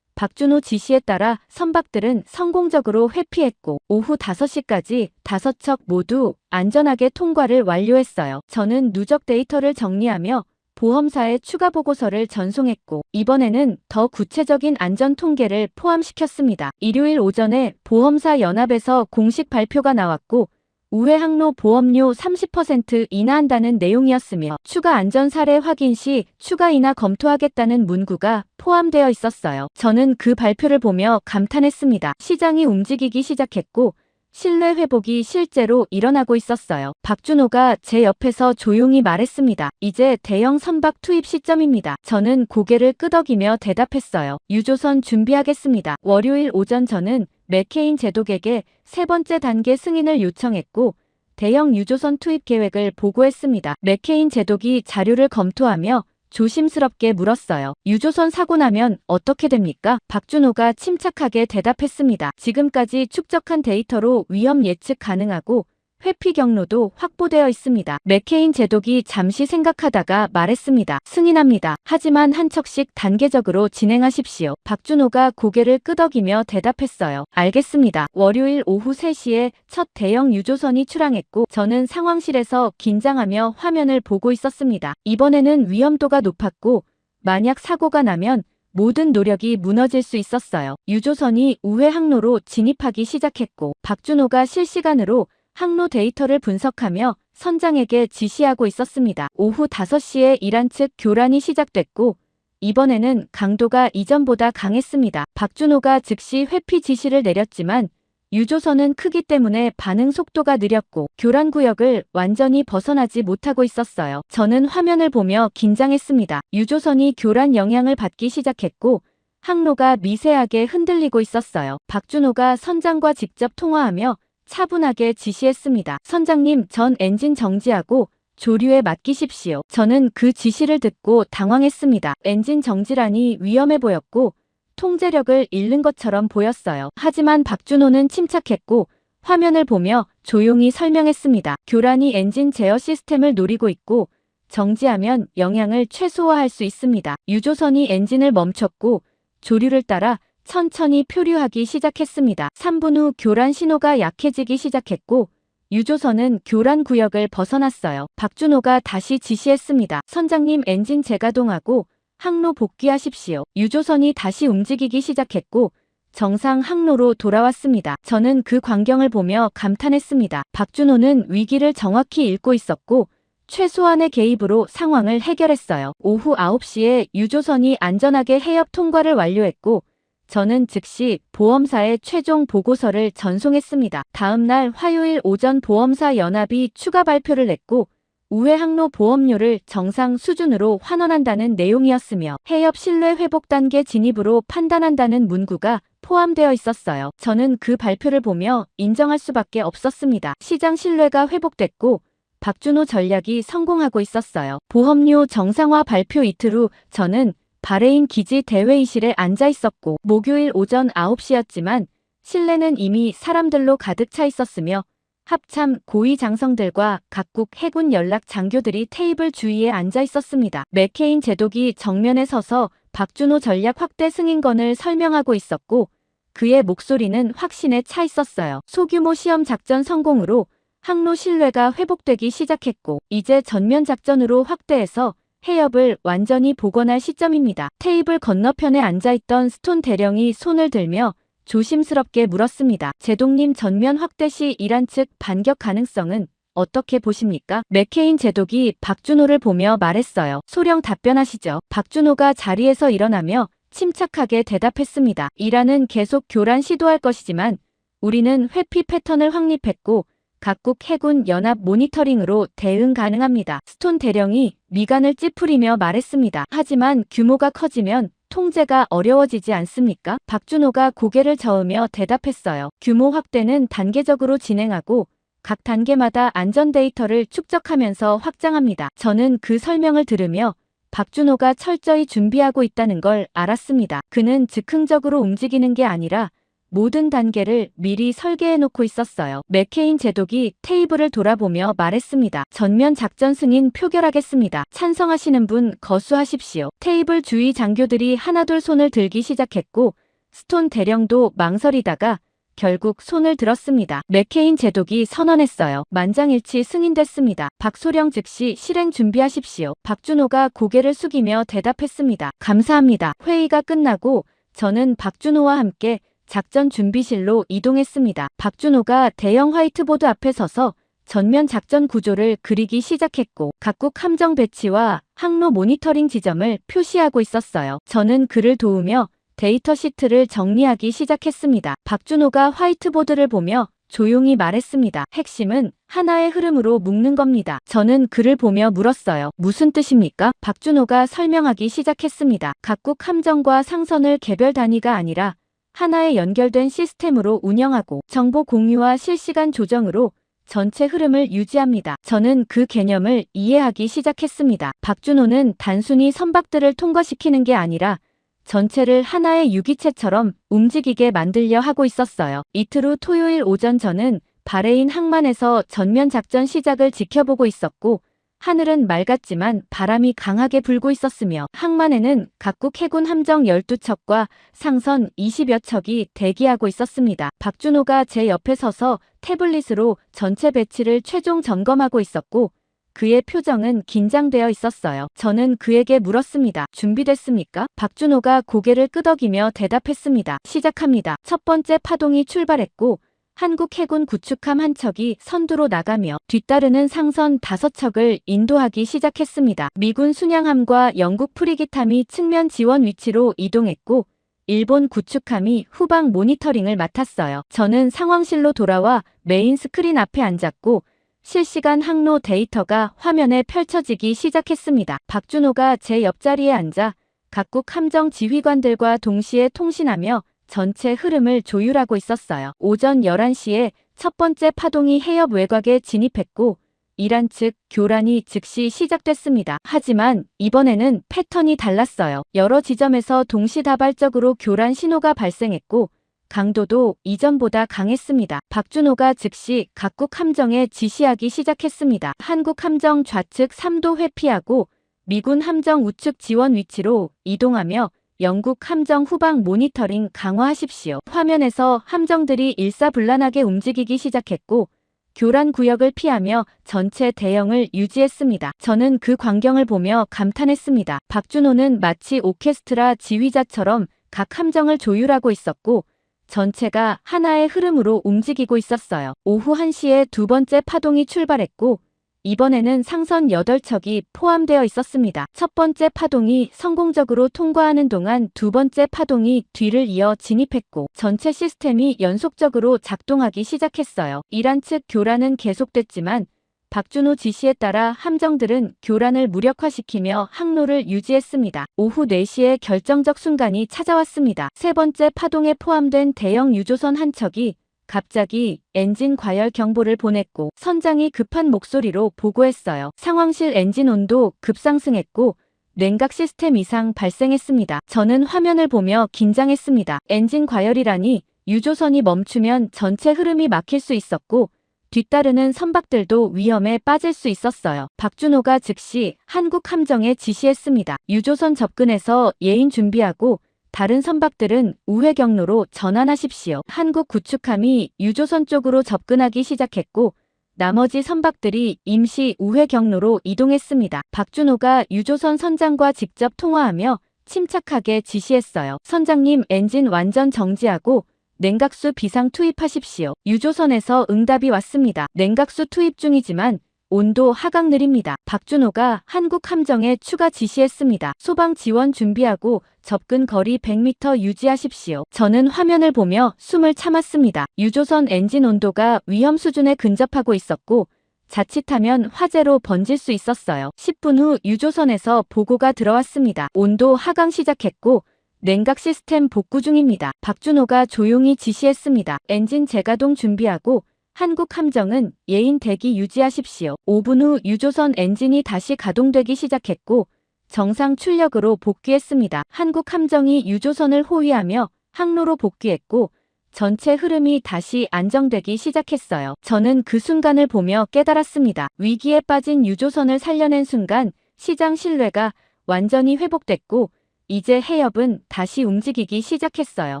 박준호 지시에 따라 선박들은 성공적으로 회피했고 오후 5시까지 5척 모두 안전하게 통과를 완료했어요. 저는 누적 데이터를 정리하며 보험사에 추가 보고서를 전송했고 이번에는 더 구체적인 안전 통계를 포함시켰습니다. 일요일 오전에 보험사 연합에서 공식 발표가 나왔고 우회 항로 보험료 30% 인하한다는 내용이었으며 추가 안전 사례 확인 시 추가 인하 검토하겠다는 문구가 포함되어 있었어요. 저는 그 발표를 보며 감탄했습니다. 시장이 움직이기 시작했고 신뢰 회복이 실제로 일어나고 있었어요. 박준호가 제 옆에서 조용히 말했습니다. 이제 대형 선박 투입 시점입니다. 저는 고개를 끄덕이며 대답했어요. 유조선 준비하겠습니다. 월요일 오전 저는 맥케인 제독에게 세 번째 단계 승인을 요청했고 대형 유조선 투입 계획을 보고했습니다. 맥케인 제독이 자료를 검토하며 조심스럽게 물었어요. 유조선 사고 나면 어떻게 됩니까? 박준호가 침착하게 대답했습니다. 지금까지 축적한 데이터로 위험 예측 가능하고 회피 경로도 확보되어 있습니다. 맥케인 제독이 잠시 생각하다가 말했습니다. 승인합니다. 하지만 한 척씩 단계적으로 진행하십시오. 박준호가 고개를 끄덕이며 대답했어요. 알겠습니다. 월요일 오후 3시에 첫 대형 유조선이 출항했고 저는 상황실에서 긴장하며 화면을 보고 있었습니다. 이번에는 위험도가 높았고 만약 사고가 나면 모든 노력이 무너질 수 있었어요. 유조선이 우회 항로로 진입하기 시작했고 박준호가 실시간으로 항로 데이터를 분석하며 선장에게 지시하고 있었습니다. 오후 5시에 이란 측 교란이 시작됐고 이번에는 강도가 이전보다 강했습니다. 박준호가 즉시 회피 지시를 내렸지만 유조선은 크기 때문에 반응 속도가 느렸고 교란 구역을 완전히 벗어나지 못하고 있었어요. 저는 화면을 보며 긴장했습니다. 유조선이 교란 영향을 받기 시작했고 항로가 미세하게 흔들리고 있었어요. 박준호가 선장과 직접 통화하며 차분하게 지시했습니다. 선장님, 전 엔진 정지하고 조류에 맡기십시오. 저는 그 지시를 듣고 당황했습니다. 엔진 정지라니 위험해 보였고 통제력을 잃는 것처럼 보였어요. 하지만 박준호는 침착했고 화면을 보며 조용히 설명했습니다. 교란이 엔진 제어 시스템을 노리고 있고 정지하면 영향을 최소화할 수 있습니다. 유조선이 엔진을 멈췄고 조류를 따라 천천히 표류하기 시작했습니다. 3분 후 교란 신호가 약해지기 시작했고 유조선은 교란 구역을 벗어났어요. 박준호가 다시 지시했습니다. 선장님, 엔진 재가동하고 항로 복귀하십시오. 유조선이 다시 움직이기 시작했고 정상 항로로 돌아왔습니다. 저는 그 광경을 보며 감탄했습니다. 박준호는 위기를 정확히 읽고 있었고 최소한의 개입으로 상황을 해결했어요. 오후 9시에 유조선이 안전하게 해협 통과를 완료했고 저는 즉시 보험사에 최종 보고서를 전송했습니다. 다음 날 화요일 오전 보험사 연합이 추가 발표를 냈고 우회 항로 보험료를 정상 수준으로 환원한다는 내용이었으며 해협 신뢰 회복 단계 진입으로 판단한다는 문구가 포함되어 있었어요. 저는 그 발표를 보며 인정할 수밖에 없었습니다. 시장 신뢰가 회복됐고 박준호 전략이 성공하고 있었어요. 보험료 정상화 발표 이틀 후 저는 바레인 기지 대회의실에 앉아 있었고 목요일 오전 9시였지만 실내는 이미 사람들로 가득 차 있었으며 합참 고위 장성들과 각국 해군 연락 장교들이 테이블 주위에 앉아 있었습니다. 맥케인 제독이 정면에 서서 박준호 전략 확대 승인권을 설명하고 있었고 그의 목소리는 확신에 차 있었어요. 소규모 시험 작전 성공으로 항로 신뢰가 회복되기 시작했고 이제 전면 작전으로 확대해서 해협을 완전히 복원할 시점입니다. 테이블 건너편에 앉아있던 스톤 대령이 손을 들며 조심스럽게 물었습니다. 제독님, 전면 확대 시 이란 측 반격 가능성은 어떻게 보십니까? 맥케인 제독이 박준호를 보며 말했어요. 소령 답변하시죠. 박준호가 자리에서 일어나며 침착하게 대답했습니다. 이란은 계속 교란 시도할 것이지만 우리는 회피 패턴을 확립했고 각국 해군 연합 모니터링으로 대응 가능합니다. 스톤 대령이 미간을 찌푸리며 말했습니다. 하지만 규모가 커지면 통제가 어려워지지 않습니까? 박준호가 고개를 저으며 대답했어요. 규모 확대는 단계적으로 진행하고 각 단계마다 안전 데이터를 축적하면서 확장합니다. 저는 그 설명을 들으며 박준호가 철저히 준비하고 있다는 걸 알았습니다. 그는 즉흥적으로 움직이는 게 아니라 모든 단계를 미리 설계해놓고 있었어요. 맥케인 제독이 테이블을 돌아보며 말했습니다. 전면 작전 승인 표결하겠습니다. 찬성하시는 분 거수하십시오. 테이블 주위 장교들이 하나둘 손을 들기 시작했고 스톤 대령도 망설이다가 결국 손을 들었습니다. 맥케인 제독이 선언했어요. 만장일치 승인됐습니다. 박소령 즉시 실행 준비하십시오. 박준호가 고개를 숙이며 대답했습니다. 감사합니다. 회의가 끝나고 저는 박준호와 함께 작전 준비실로 이동했습니다. 박준호가 대형 화이트보드 앞에 서서 전면 작전 구조를 그리기 시작했고 각국 함정 배치와 항로 모니터링 지점을 표시하고 있었어요. 저는 그를 도우며 데이터 시트를 정리하기 시작했습니다. 박준호가 화이트보드를 보며 조용히 말했습니다. 핵심은 하나의 흐름으로 묶는 겁니다. 저는 그를 보며 물었어요. 무슨 뜻입니까? 박준호가 설명하기 시작했습니다. 각국 함정과 상선을 개별 단위가 아니라 하나의 연결된 시스템으로 운영하고 정보 공유와 실시간 조정으로 전체 흐름을 유지합니다. 저는 그 개념을 이해하기 시작했습니다. 박준호는 단순히 선박들을 통과시키는 게 아니라 전체를 하나의 유기체처럼 움직이게 만들려 하고 있었어요. 이틀 후 토요일 오전 저는 바레인 항만에서 전면 작전 시작을 지켜보고 있었고 하늘은 맑았지만 바람이 강하게 불고 있었으며 항만에는 각국 해군 함정 12척과 상선 20여 척이 대기하고 있었습니다. 박준호가 제 옆에 서서 태블릿으로 전체 배치를 최종 점검하고 있었고 그의 표정은 긴장되어 있었어요. 저는 그에게 물었습니다. 준비됐습니까? 박준호가 고개를 끄덕이며 대답했습니다. 시작합니다. 첫 번째 파동이 출발했고 한국 해군 구축함 한 척이 선두로 나가며 뒤따르는 상선 5척을 인도하기 시작했습니다. 미군 순양함과 영국 프리깃함이 측면 지원 위치로 이동했고 일본 구축함이 후방 모니터링을 맡았어요. 저는 상황실로 돌아와 메인 스크린 앞에 앉았고 실시간 항로 데이터가 화면에 펼쳐지기 시작했습니다. 박준호가 제 옆자리에 앉아 각국 함정 지휘관들과 동시에 통신하며 전체 흐름을 조율하고 있었어요. 오전 11시에 첫 번째 파동이 해협 외곽에 진입했고 이란 측 교란이 즉시 시작됐습니다. 하지만 이번에는 패턴이 달랐어요. 여러 지점에서 동시다발적으로 교란 신호가 발생했고 강도도 이전보다 강했습니다. 박준호가 즉시 각국 함정에 지시하기 시작했습니다. 한국 함정 좌측 3도 회피하고 미군 함정 우측 지원 위치로 이동하며 영국 함정 후방 모니터링 강화하십시오. 화면에서 함정들이 일사불란하게 움직이기 시작했고 교란 구역을 피하며 전체 대형을 유지했습니다. 저는 그 광경을 보며 감탄했습니다. 박준호는 마치 오케스트라 지휘자처럼 각 함정을 조율하고 있었고 전체가 하나의 흐름으로 움직이고 있었어요. 오후 1시에 두 번째 파동이 출발했고 이번에는 상선 8척이 포함되어 있었습니다. 첫 번째 파동이 성공적으로 통과하는 동안 두 번째 파동이 뒤를 이어 진입했고 전체 시스템이 연속적으로 작동하기 시작했어요. 이란 측 교란은 계속됐지만 박준호 지시에 따라 함정들은 교란을 무력화시키며 항로를 유지했습니다. 오후 4시에 결정적 순간이 찾아왔습니다. 세 번째 파동에 포함된 대형 유조선 한 척이 갑자기 엔진 과열 경보를 보냈고 선장이 급한 목소리로 보고했어요. 상황실 엔진 온도 급상승했고 냉각 시스템 이상 발생했습니다. 저는 화면을 보며 긴장했습니다. 엔진 과열이라니 유조선이 멈추면 전체 흐름이 막힐 수 있었고 뒤따르는 선박들도 위험에 빠질 수 있었어요. 박준호가 즉시 한국 함정에 지시했습니다. 유조선 접근해서 예인 준비하고 다른 선박들은 우회 경로로 전환하십시오. 한국 구축함이 유조선 쪽으로 접근하기 시작했고 나머지 선박들이 임시 우회 경로로 이동했습니다. 박준호가 유조선 선장과 직접 통화하며 침착하게 지시했어요. 선장님, 엔진 완전 정지하고 냉각수 비상 투입하십시오. 유조선에서 응답이 왔습니다. 냉각수 투입 중이지만 온도 하강 느립니다. 박준호가 한국 함정에 추가 지시했습니다. 소방 지원 준비하고 접근 거리 100m 유지하십시오. 저는 화면을 보며 숨을 참았습니다. 유조선 엔진 온도가 위험 수준에 근접하고 있었고 자칫하면 화재로 번질 수 있었어요. 10분 후 유조선에서 보고가 들어왔습니다. 온도 하강 시작했고 냉각 시스템 복구 중입니다. 박준호가 조용히 지시했습니다. 엔진 재가동 준비하고 한국 함정은 예인 대기 유지하십시오. 5분 후 유조선 엔진이 다시 가동되기 시작했고 정상 출력으로 복귀했습니다. 한국 함정이 유조선을 호위하며 항로로 복귀했고 전체 흐름이 다시 안정되기 시작했어요. 저는 그 순간을 보며 깨달았습니다. 위기에 빠진 유조선을 살려낸 순간 시장 신뢰가 완전히 회복됐고 이제 해협은 다시 움직이기 시작했어요.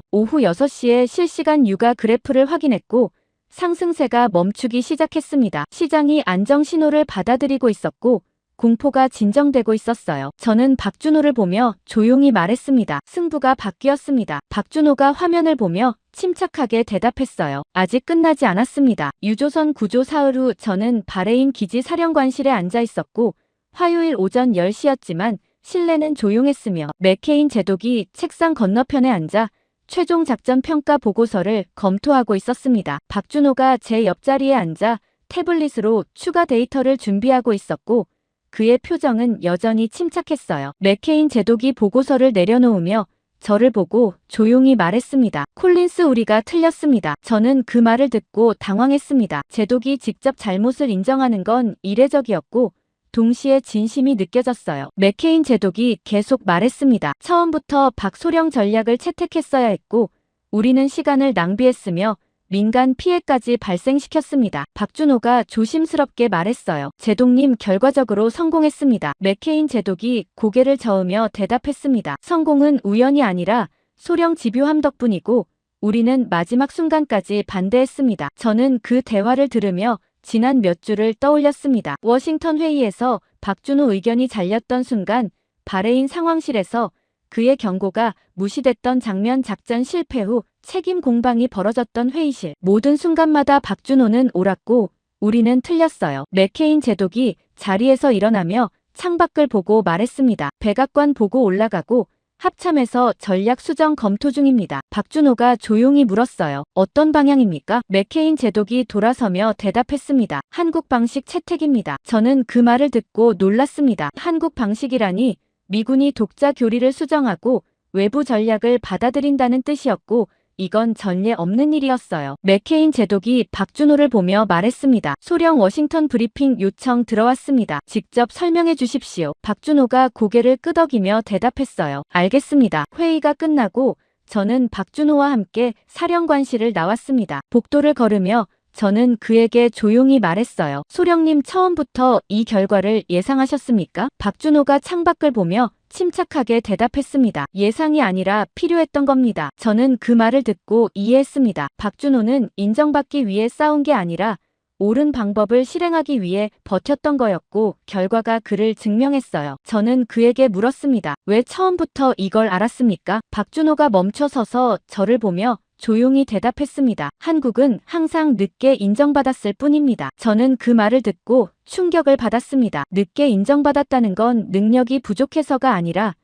오후 6시에 실시간 유가 그래프를 확인했고 상승세가 멈추기 시작했습니다. 시장이 안정 신호를 받아들이고 있었고 공포가 진정되고 있었어요. 저는 박준호를 보며 조용히 말했습니다. 승부가 바뀌었습니다. 박준호가 화면을 보며 침착하게 대답했어요. 아직 끝나지 않았습니다. 유조선 구조 사흘 후 저는 바레인 기지 사령관실에 앉아 있었고 화요일 오전 10시였지만 실내는 조용했으며 맥케인 제독이 책상 건너편에 앉아 최종 작전 평가 보고서를 검토하고 있었습니다. 박준호가 제 옆자리에 앉아 태블릿으로 추가 데이터를 준비하고 있었고 그의 표정은 여전히 침착했어요. 맥케인 제독이 보고서를 내려놓으며 저를 보고 조용히 말했습니다. 콜린스, 우리가 틀렸습니다. 저는 그 말을 듣고 당황했습니다. 제독이 직접 잘못을 인정하는 건 이례적이었고 동시에 진심이 느껴졌어요. 맥케인 제독이 계속 말했습니다. 처음부터 박소령 전략을 채택했어야 했고 우리는 시간을 낭비했으며 민간 피해까지 발생시켰습니다. 박준호가 조심스럽게 말했어요. 제독님, 결과적으로 성공했습니다. 맥케인 제독이 고개를 저으며 대답했습니다. 성공은 우연이 아니라 소령 집요함 덕분이고 우리는 마지막 순간까지 반대했습니다. 저는 그 대화를 들으며 지난 몇 주를 떠올렸습니다. 워싱턴 회의에서 박준호 의견이 잘렸던 순간 바레인 상황실에서 그의 경고가 무시됐던 장면, 작전 실패 후 책임 공방이 벌어졌던 회의실. 모든 순간마다 박준호는 옳았고 우리는 틀렸어요. 맥케인 제독이 자리에서 일어나며 창밖을 보고 말했습니다. 백악관 보고 올라가고 합참에서 전략 수정 검토 중입니다. 박준호가 조용히 물었어요. 어떤 방향입니까? 맥케인 제독이 돌아서며 대답했습니다. 한국 방식 채택입니다. 저는 그 말을 듣고 놀랐습니다. 한국 방식이라니 미군이 독자 교리를 수정하고 외부 전략을 받아들인다는 뜻이었고 이건 전례 없는 일이었어요. 맥케인 제독이 박준호를 보며 말했습니다. 소령 워싱턴 브리핑 요청 들어왔습니다. 직접 설명해 주십시오. 박준호가 고개를 끄덕이며 대답했어요. 알겠습니다. 회의가 끝나고 저는 박준호와 함께 사령관실을 나왔습니다. 복도를 걸으며 저는 그에게 조용히 말했어요. 소령님, 처음부터 이 결과를 예상하셨습니까? 박준호가 창밖을 보며 침착하게 대답했습니다. 예상이 아니라 필요했던 겁니다. 저는 그 말을 듣고 이해했습니다. 박준호는 인정받기 위해 싸운 게 아니라 옳은 방법을 실행하기 위해 버텼던 거였고 결과가 그를 증명했어요. 저는 그에게 물었습니다. 왜 처음부터 이걸 알았습니까? 박준호가 멈춰서서 저를 보며 조용히 대답했습니다. 한국은 항상 늦게 인정받았을 뿐입니다. 저는 그 말을 듣고 충격을 받았습니다. 늦게 인정받았다는 건 능력이 부족해서가 아니라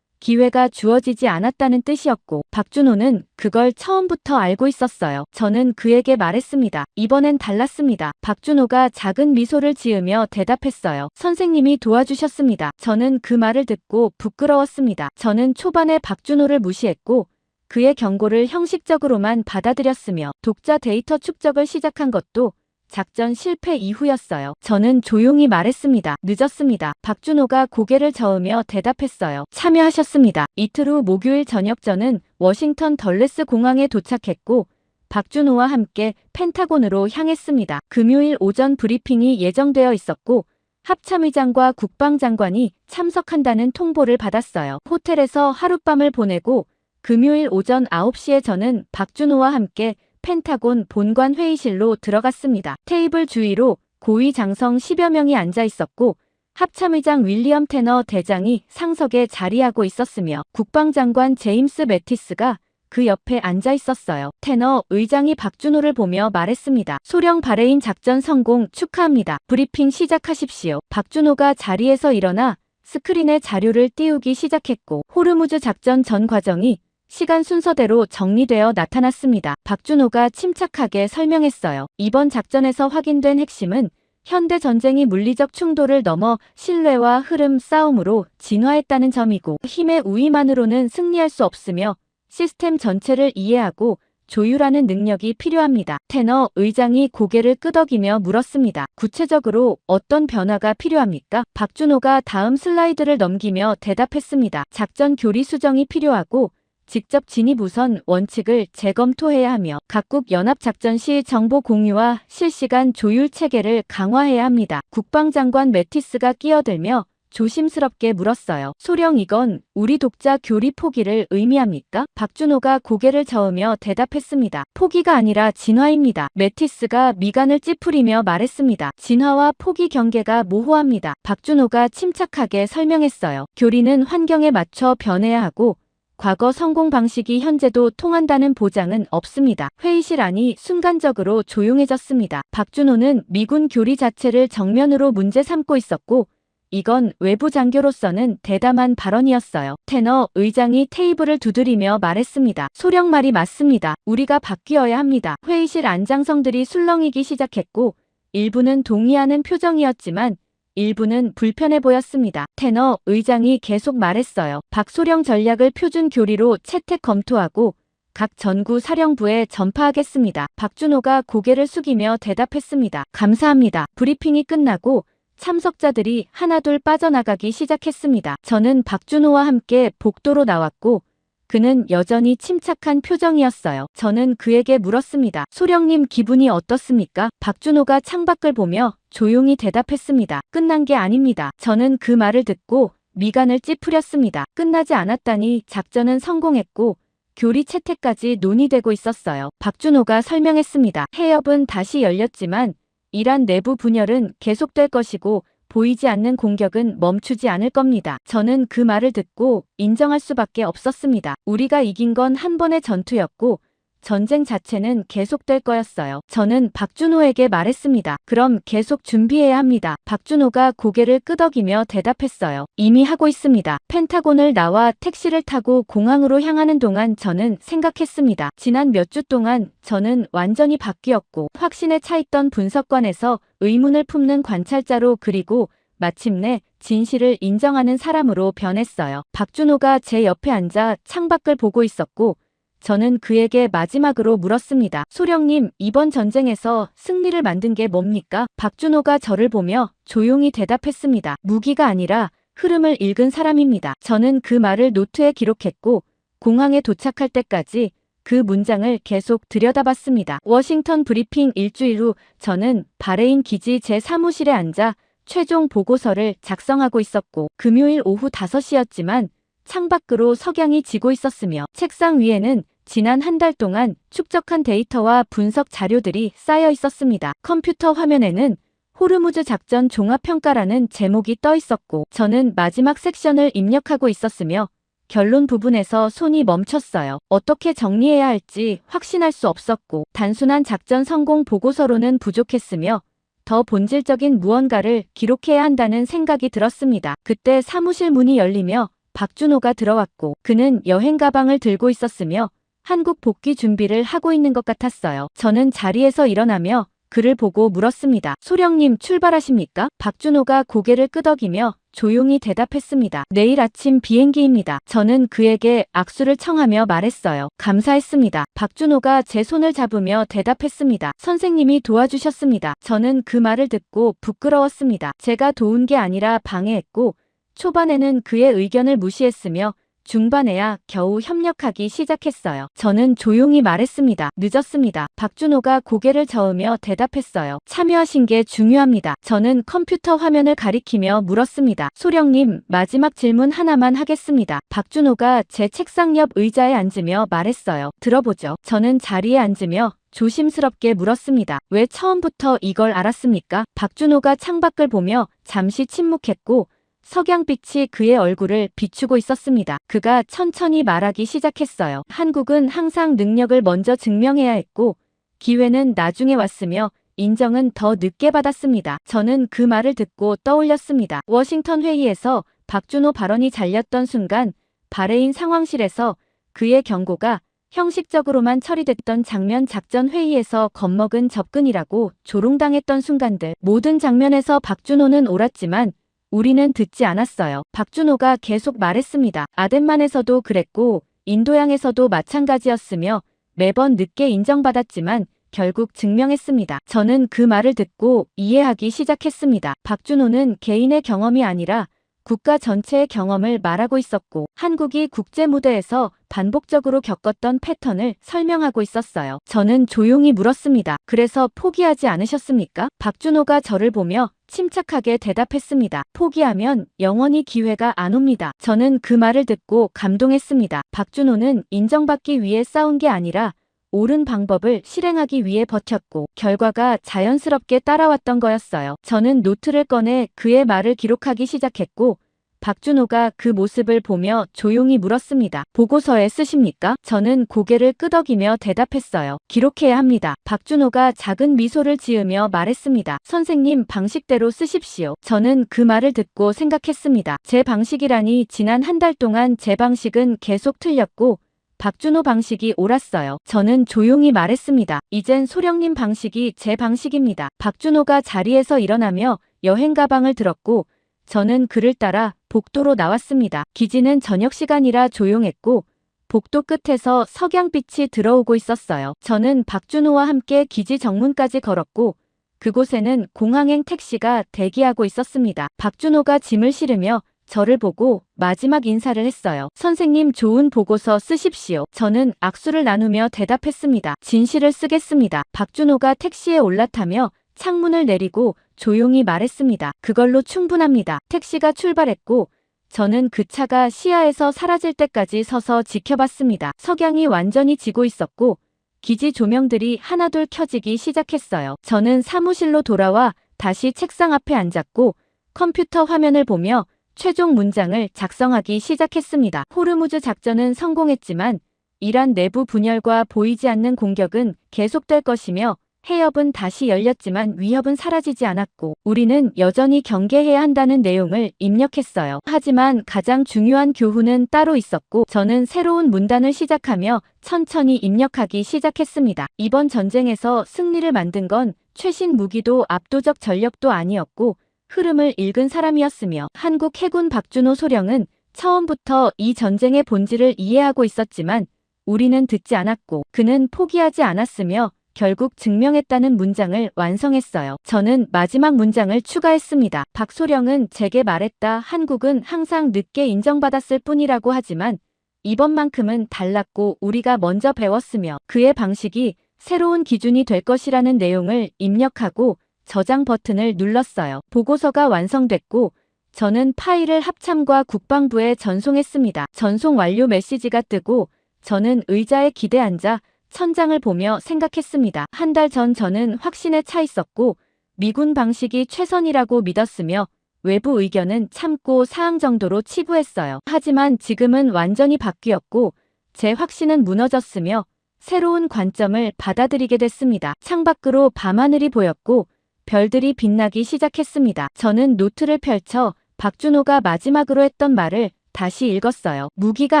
기회가 주어지지 않았다는 뜻이었고 박준호는 그걸 처음부터 알고 있었어요. 저는 그에게 말했습니다. 이번엔 달랐습니다. 박준호가 작은 미소를 지으며 대답했어요. 선생님이 도와주셨습니다. 저는 그 말을 듣고 부끄러웠습니다. 저는 초반에 박준호를 무시했고 그의 경고를 형식적으로만 받아들였으며 독자 데이터 축적을 시작한 것도 작전 실패 이후였어요. 저는 조용히 말했습니다. 늦었습니다. 박준호가 고개를 저으며 대답했어요. 참여하셨습니다. 이틀 후 목요일 저녁 저는 워싱턴 덜레스 공항에 도착했고 박준호와 함께 펜타곤으로 향했습니다. 금요일 오전 브리핑이 예정되어 있었고 합참의장과 국방장관이 참석한다는 통보를 받았어요. 호텔에서 하룻밤을 보내고 금요일 오전 9시에 저는 박준호와 함께 펜타곤 본관 회의실로 들어갔습니다. 테이블 주위로 고위 장성 10여 명이 앉아 있었고 합참의장 윌리엄 테너 대장이 상석에 자리하고 있었으며 국방장관 제임스 매티스가 그 옆에 앉아 있었어요. 테너 의장이 박준호를 보며 말했습니다. 소령 바레인 작전 성공 축하합니다. 브리핑 시작하십시오. 박준호가 자리에서 일어나 스크린에 자료를 띄우기 시작했고 호르무즈 작전 전 과정이 시간 순서대로 정리되어 나타났습니다. 박준호가 침착하게 설명했어요. 이번 작전에서 확인된 핵심은 현대 전쟁이 물리적 충돌을 넘어 신뢰와 흐름 싸움으로 진화했다는 점이고 힘의 우위만으로는 승리할 수 없으며 시스템 전체를 이해하고 조율하는 능력이 필요합니다. 테너 의장이 고개를 끄덕이며 물었습니다. 구체적으로 어떤 변화가 필요합니까? 박준호가 다음 슬라이드를 넘기며 대답했습니다. 작전 교리 수정이 필요하고 직접 진입 우선 원칙을 재검토해야 하며 각국 연합작전 시 정보 공유와 실시간 조율 체계를 강화해야 합니다. 국방장관 매티스가 끼어들며 조심스럽게 물었어요. 소령 이건 우리 독자 교리 포기를 의미합니까? 박준호가 고개를 저으며 대답했습니다. 포기가 아니라 진화입니다. 매티스가 미간을 찌푸리며 말했습니다. 진화와 포기 경계가 모호합니다. 박준호가 침착하게 설명했어요. 교리는 환경에 맞춰 변해야 하고 과거 성공 방식이 현재도 통한다는 보장은 없습니다. 회의실 안이 순간적으로 조용해졌습니다. 박준호는 미군 교리 자체를 정면으로 문제 삼고 있었고 이건 외부 장교로서는 대담한 발언이었어요. 테너 의장이 테이블을 두드리며 말했습니다. 소령 말이 맞습니다. 우리가 바뀌어야 합니다. 회의실 안장성들이 술렁이기 시작했고 일부는 동의하는 표정이었지만 일부는 불편해 보였습니다. 테너 의장이 계속 말했어요. 박소령 전략을 표준 교리로 채택 검토하고 각 전구 사령부에 전파하겠습니다. 박준호가 고개를 숙이며 대답했습니다. 감사합니다. 브리핑이 끝나고 참석자들이 하나둘 빠져나가기 시작했습니다. 저는 박준호와 함께 복도로 나왔고 그는 여전히 침착한 표정이었어요. 저는 그에게 물었습니다. 소령님 기분이 어떻습니까? 박준호가 창밖을 보며 조용히 대답했습니다. 끝난 게 아닙니다. 저는 그 말을 듣고 미간을 찌푸렸습니다. 끝나지 않았다니 작전은 성공했고 교리 채택까지 논의되고 있었어요. 박준호가 설명했습니다. 해협은 다시 열렸지만 이란 내부 분열은 계속될 것이고 보이지 않는 공격은 멈추지 않을 겁니다. 저는 그 말을 듣고 인정할 수밖에 없었습니다. 우리가 이긴 건 한 번의 전투였고 전쟁 자체는 계속될 거였어요. 저는 박준호에게 말했습니다. 그럼 계속 준비해야 합니다. 박준호가 고개를 끄덕이며 대답했어요. 이미 하고 있습니다. 펜타곤을 나와 택시를 타고 공항으로 향하는 동안 저는 생각했습니다. 지난 몇 주 동안 저는 완전히 바뀌었고 확신에 차있던 분석관에서 의문을 품는 관찰자로 그리고 마침내 진실을 인정하는 사람으로 변했어요. 박준호가 제 옆에 앉아 창밖을 보고 있었고 저는 그에게 마지막으로 물었습니다. 소령님, 이번 전쟁에서 승리를 만든 게 뭡니까? 박준호가 저를 보며 조용히 대답했습니다. 무기가 아니라 흐름을 읽은 사람입니다. 저는 그 말을 노트에 기록했고 공항에 도착할 때까지 그 문장을 계속 들여다봤습니다. 워싱턴 브리핑 일주일 후 저는 바레인 기지 제 사무실에 앉아 최종 보고서를 작성하고 있었고 금요일 오후 5시였지만 창밖으로 석양이 지고 있었으며 책상 위에는 지난 한 달 동안 축적한 데이터와 분석 자료들이 쌓여 있었습니다. 컴퓨터 화면에는 호르무즈 작전 종합평가라는 제목이 떠 있었고 저는 마지막 섹션을 입력하고 있었으며 결론 부분에서 손이 멈췄어요. 어떻게 정리해야 할지 확신할 수 없었고 단순한 작전 성공 보고서로는 부족했으며 더 본질적인 무언가를 기록해야 한다는 생각이 들었습니다. 그때 사무실 문이 열리며 박준호가 들어왔고 그는 여행 가방을 들고 있었으며 한국 복귀 준비를 하고 있는 것 같았어요. 저는 자리에서 일어나며 그를 보고 물었습니다. 소령님 출발하십니까? 박준호가 고개를 끄덕이며 조용히 대답했습니다. 내일 아침 비행기입니다. 저는 그에게 악수를 청하며 말했어요. 감사했습니다. 박준호가 제 손을 잡으며 대답했습니다. 선생님이 도와주셨습니다. 저는 그 말을 듣고 부끄러웠습니다. 제가 도운 게 아니라 방해했고 초반에는 그의 의견을 무시했으며 중반에야 겨우 협력하기 시작했어요. 저는 조용히 말했습니다. 늦었습니다. 박준호가 고개를 저으며 대답했어요. 참여하신 게 중요합니다. 저는 컴퓨터 화면을 가리키며 물었습니다. 소령님, 마지막 질문 하나만 하겠습니다. 박준호가 제 책상 옆 의자에 앉으며 말했어요. 들어보죠. 저는 자리에 앉으며 조심스럽게 물었습니다. 왜 처음부터 이걸 알았습니까? 박준호가 창밖을 보며 잠시 침묵했고 석양빛이 그의 얼굴을 비추고 있었습니다. 그가 천천히 말하기 시작했어요. 한국은 항상 능력을 먼저 증명해야 했고 기회는 나중에 왔으며 인정은 더 늦게 받았습니다. 저는 그 말을 듣고 떠올렸습니다. 워싱턴 회의에서 박준호 발언이 잘렸던 순간 바레인 상황실에서 그의 경고가 형식적으로만 처리됐던 장면, 작전 회의에서 겁먹은 접근이라고 조롱당했던 순간들. 모든 장면에서 박준호는 옳았지만 우리는 듣지 않았어요. 박준호가 계속 말했습니다. 아덴만에서도 그랬고 인도양에서도 마찬가지였으며 매번 늦게 인정받았지만 결국 증명했습니다. 저는 그 말을 듣고 이해하기 시작했습니다. 박준호는 개인의 경험이 아니라 국가 전체의 경험을 말하고 있었고 한국이 국제 무대에서 반복적으로 겪었던 패턴을 설명하고 있었어요. 저는 조용히 물었습니다. 그래서 포기하지 않으셨습니까? 박준호가 저를 보며 침착하게 대답했습니다. 포기하면 영원히 기회가 안 옵니다. 저는 그 말을 듣고 감동했습니다. 박준호는 인정받기 위해 싸운 게 아니라 옳은 방법을 실행하기 위해 버텼고 결과가 자연스럽게 따라왔던 거였어요. 저는 노트를 꺼내 그의 말을 기록하기 시작했고 박준호가 그 모습을 보며 조용히 물었습니다. 보고서에 쓰십니까? 저는 고개를 끄덕이며 대답했어요. 기록해야 합니다. 박준호가 작은 미소를 지으며 말했습니다. 선생님 방식대로 쓰십시오. 저는 그 말을 듣고 생각했습니다. 제 방식이라니 지난 한 달 동안 제 방식은 계속 틀렸고 박준호 방식이 옳았어요. 저는 조용히 말했습니다. 이젠 소령님 방식이 제 방식입니다. 박준호가 자리에서 일어나며 여행 가방을 들었고 저는 그를 따라 복도로 나왔습니다. 기지는 저녁 시간이라 조용했고 복도 끝에서 석양빛이 들어오고 있었어요. 저는 박준호와 함께 기지 정문까지 걸었고 그곳에는 공항행 택시가 대기하고 있었습니다. 박준호가 짐을 실으며 저를 보고 마지막 인사를 했어요. 선생님 좋은 보고서 쓰십시오. 저는 악수를 나누며 대답했습니다. 진실을 쓰겠습니다. 박준호가 택시에 올라타며 창문을 내리고 조용히 말했습니다. 그걸로 충분합니다. 택시가 출발했고 저는 그 차가 시야에서 사라질 때까지 서서 지켜봤습니다. 석양이 완전히 지고 있었고 기지 조명들이 하나둘 켜지기 시작했어요. 저는 사무실로 돌아와 다시 책상 앞에 앉았고 컴퓨터 화면을 보며 최종 문장을 작성하기 시작했습니다. 호르무즈 작전은 성공했지만 이란 내부 분열과 보이지 않는 공격은 계속될 것이며 해협은 다시 열렸지만 위협은 사라지지 않았고 우리는 여전히 경계해야 한다는 내용을 입력했어요. 하지만 가장 중요한 교훈은 따로 있었고 저는 새로운 문단을 시작하며 천천히 입력하기 시작했습니다. 이번 전쟁에서 승리를 만든 건 최신 무기도 압도적 전력도 아니었고 흐름을 읽은 사람이었으며 한국 해군 박준호 소령은 처음부터 이 전쟁의 본질을 이해하고 있었지만 우리는 듣지 않았고 그는 포기하지 않았으며 결국 증명했다는 문장을 완성했어요. 저는 마지막 문장을 추가했습니다. 박소령은 제게 말했다. 한국은 항상 늦게 인정받았을 뿐이라고 하지만 이번만큼은 달랐고 우리가 먼저 배웠으며 그의 방식이 새로운 기준이 될 것이라는 내용을 입력하고 저장 버튼을 눌렀어요. 보고서가 완성됐고 저는 파일을 합참과 국방부에 전송했습니다. 전송 완료 메시지가 뜨고 저는 의자에 기대 앉아 천장을 보며 생각했습니다. 한 달 전 저는 확신에 차 있었고 미군 방식이 최선이라고 믿었으며 외부 의견은 참고 사항 정도로 치부했어요. 하지만 지금은 완전히 바뀌었고 제 확신은 무너졌으며 새로운 관점을 받아들이게 됐습니다. 창밖으로 밤하늘이 보였고 별들이 빛나기 시작했습니다. 저는 노트를 펼쳐 박준호가 마지막으로 했던 말을 다시 읽었어요. 무기가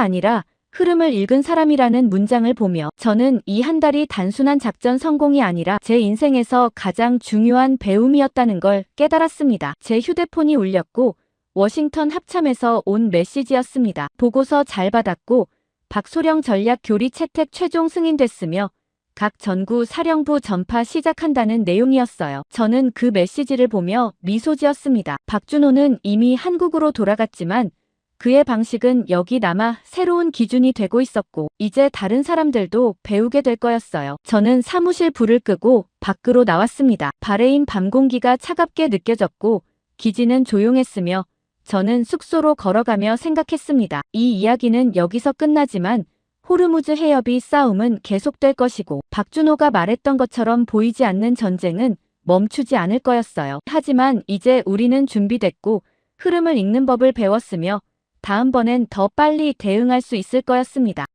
아니라 흐름을 읽은 사람이라는 문장을 보며 저는 이 한 달이 단순한 작전 성공이 아니라 제 인생에서 가장 중요한 배움이었다는 걸 깨달았습니다. 제 휴대폰이 울렸고 워싱턴 합참에서 온 메시지였습니다. 보고서 잘 받았고 박소령 전략 교리 채택 최종 승인됐으며 각 전구 사령부 전파 시작한다는 내용이었어요. 저는 그 메시지를 보며 미소 지었습니다. 박준호는 이미 한국으로 돌아갔지만 그의 방식은 여기 남아 새로운 기준이 되고 있었고 이제 다른 사람들도 배우게 될 거였어요. 저는 사무실 불을 끄고 밖으로 나왔습니다. 바레인 밤 공기가 차갑게 느껴졌고 기지는 조용했으며 저는 숙소로 걸어가며 생각했습니다. 이 이야기는 여기서 끝나지만 호르무즈 해협이 싸움은 계속될 것이고 박준호가 말했던 것처럼 보이지 않는 전쟁은 멈추지 않을 거였어요. 하지만 이제 우리는 준비됐고 흐름을 읽는 법을 배웠으며 다음번엔 더 빨리 대응할 수 있을 거였습니다.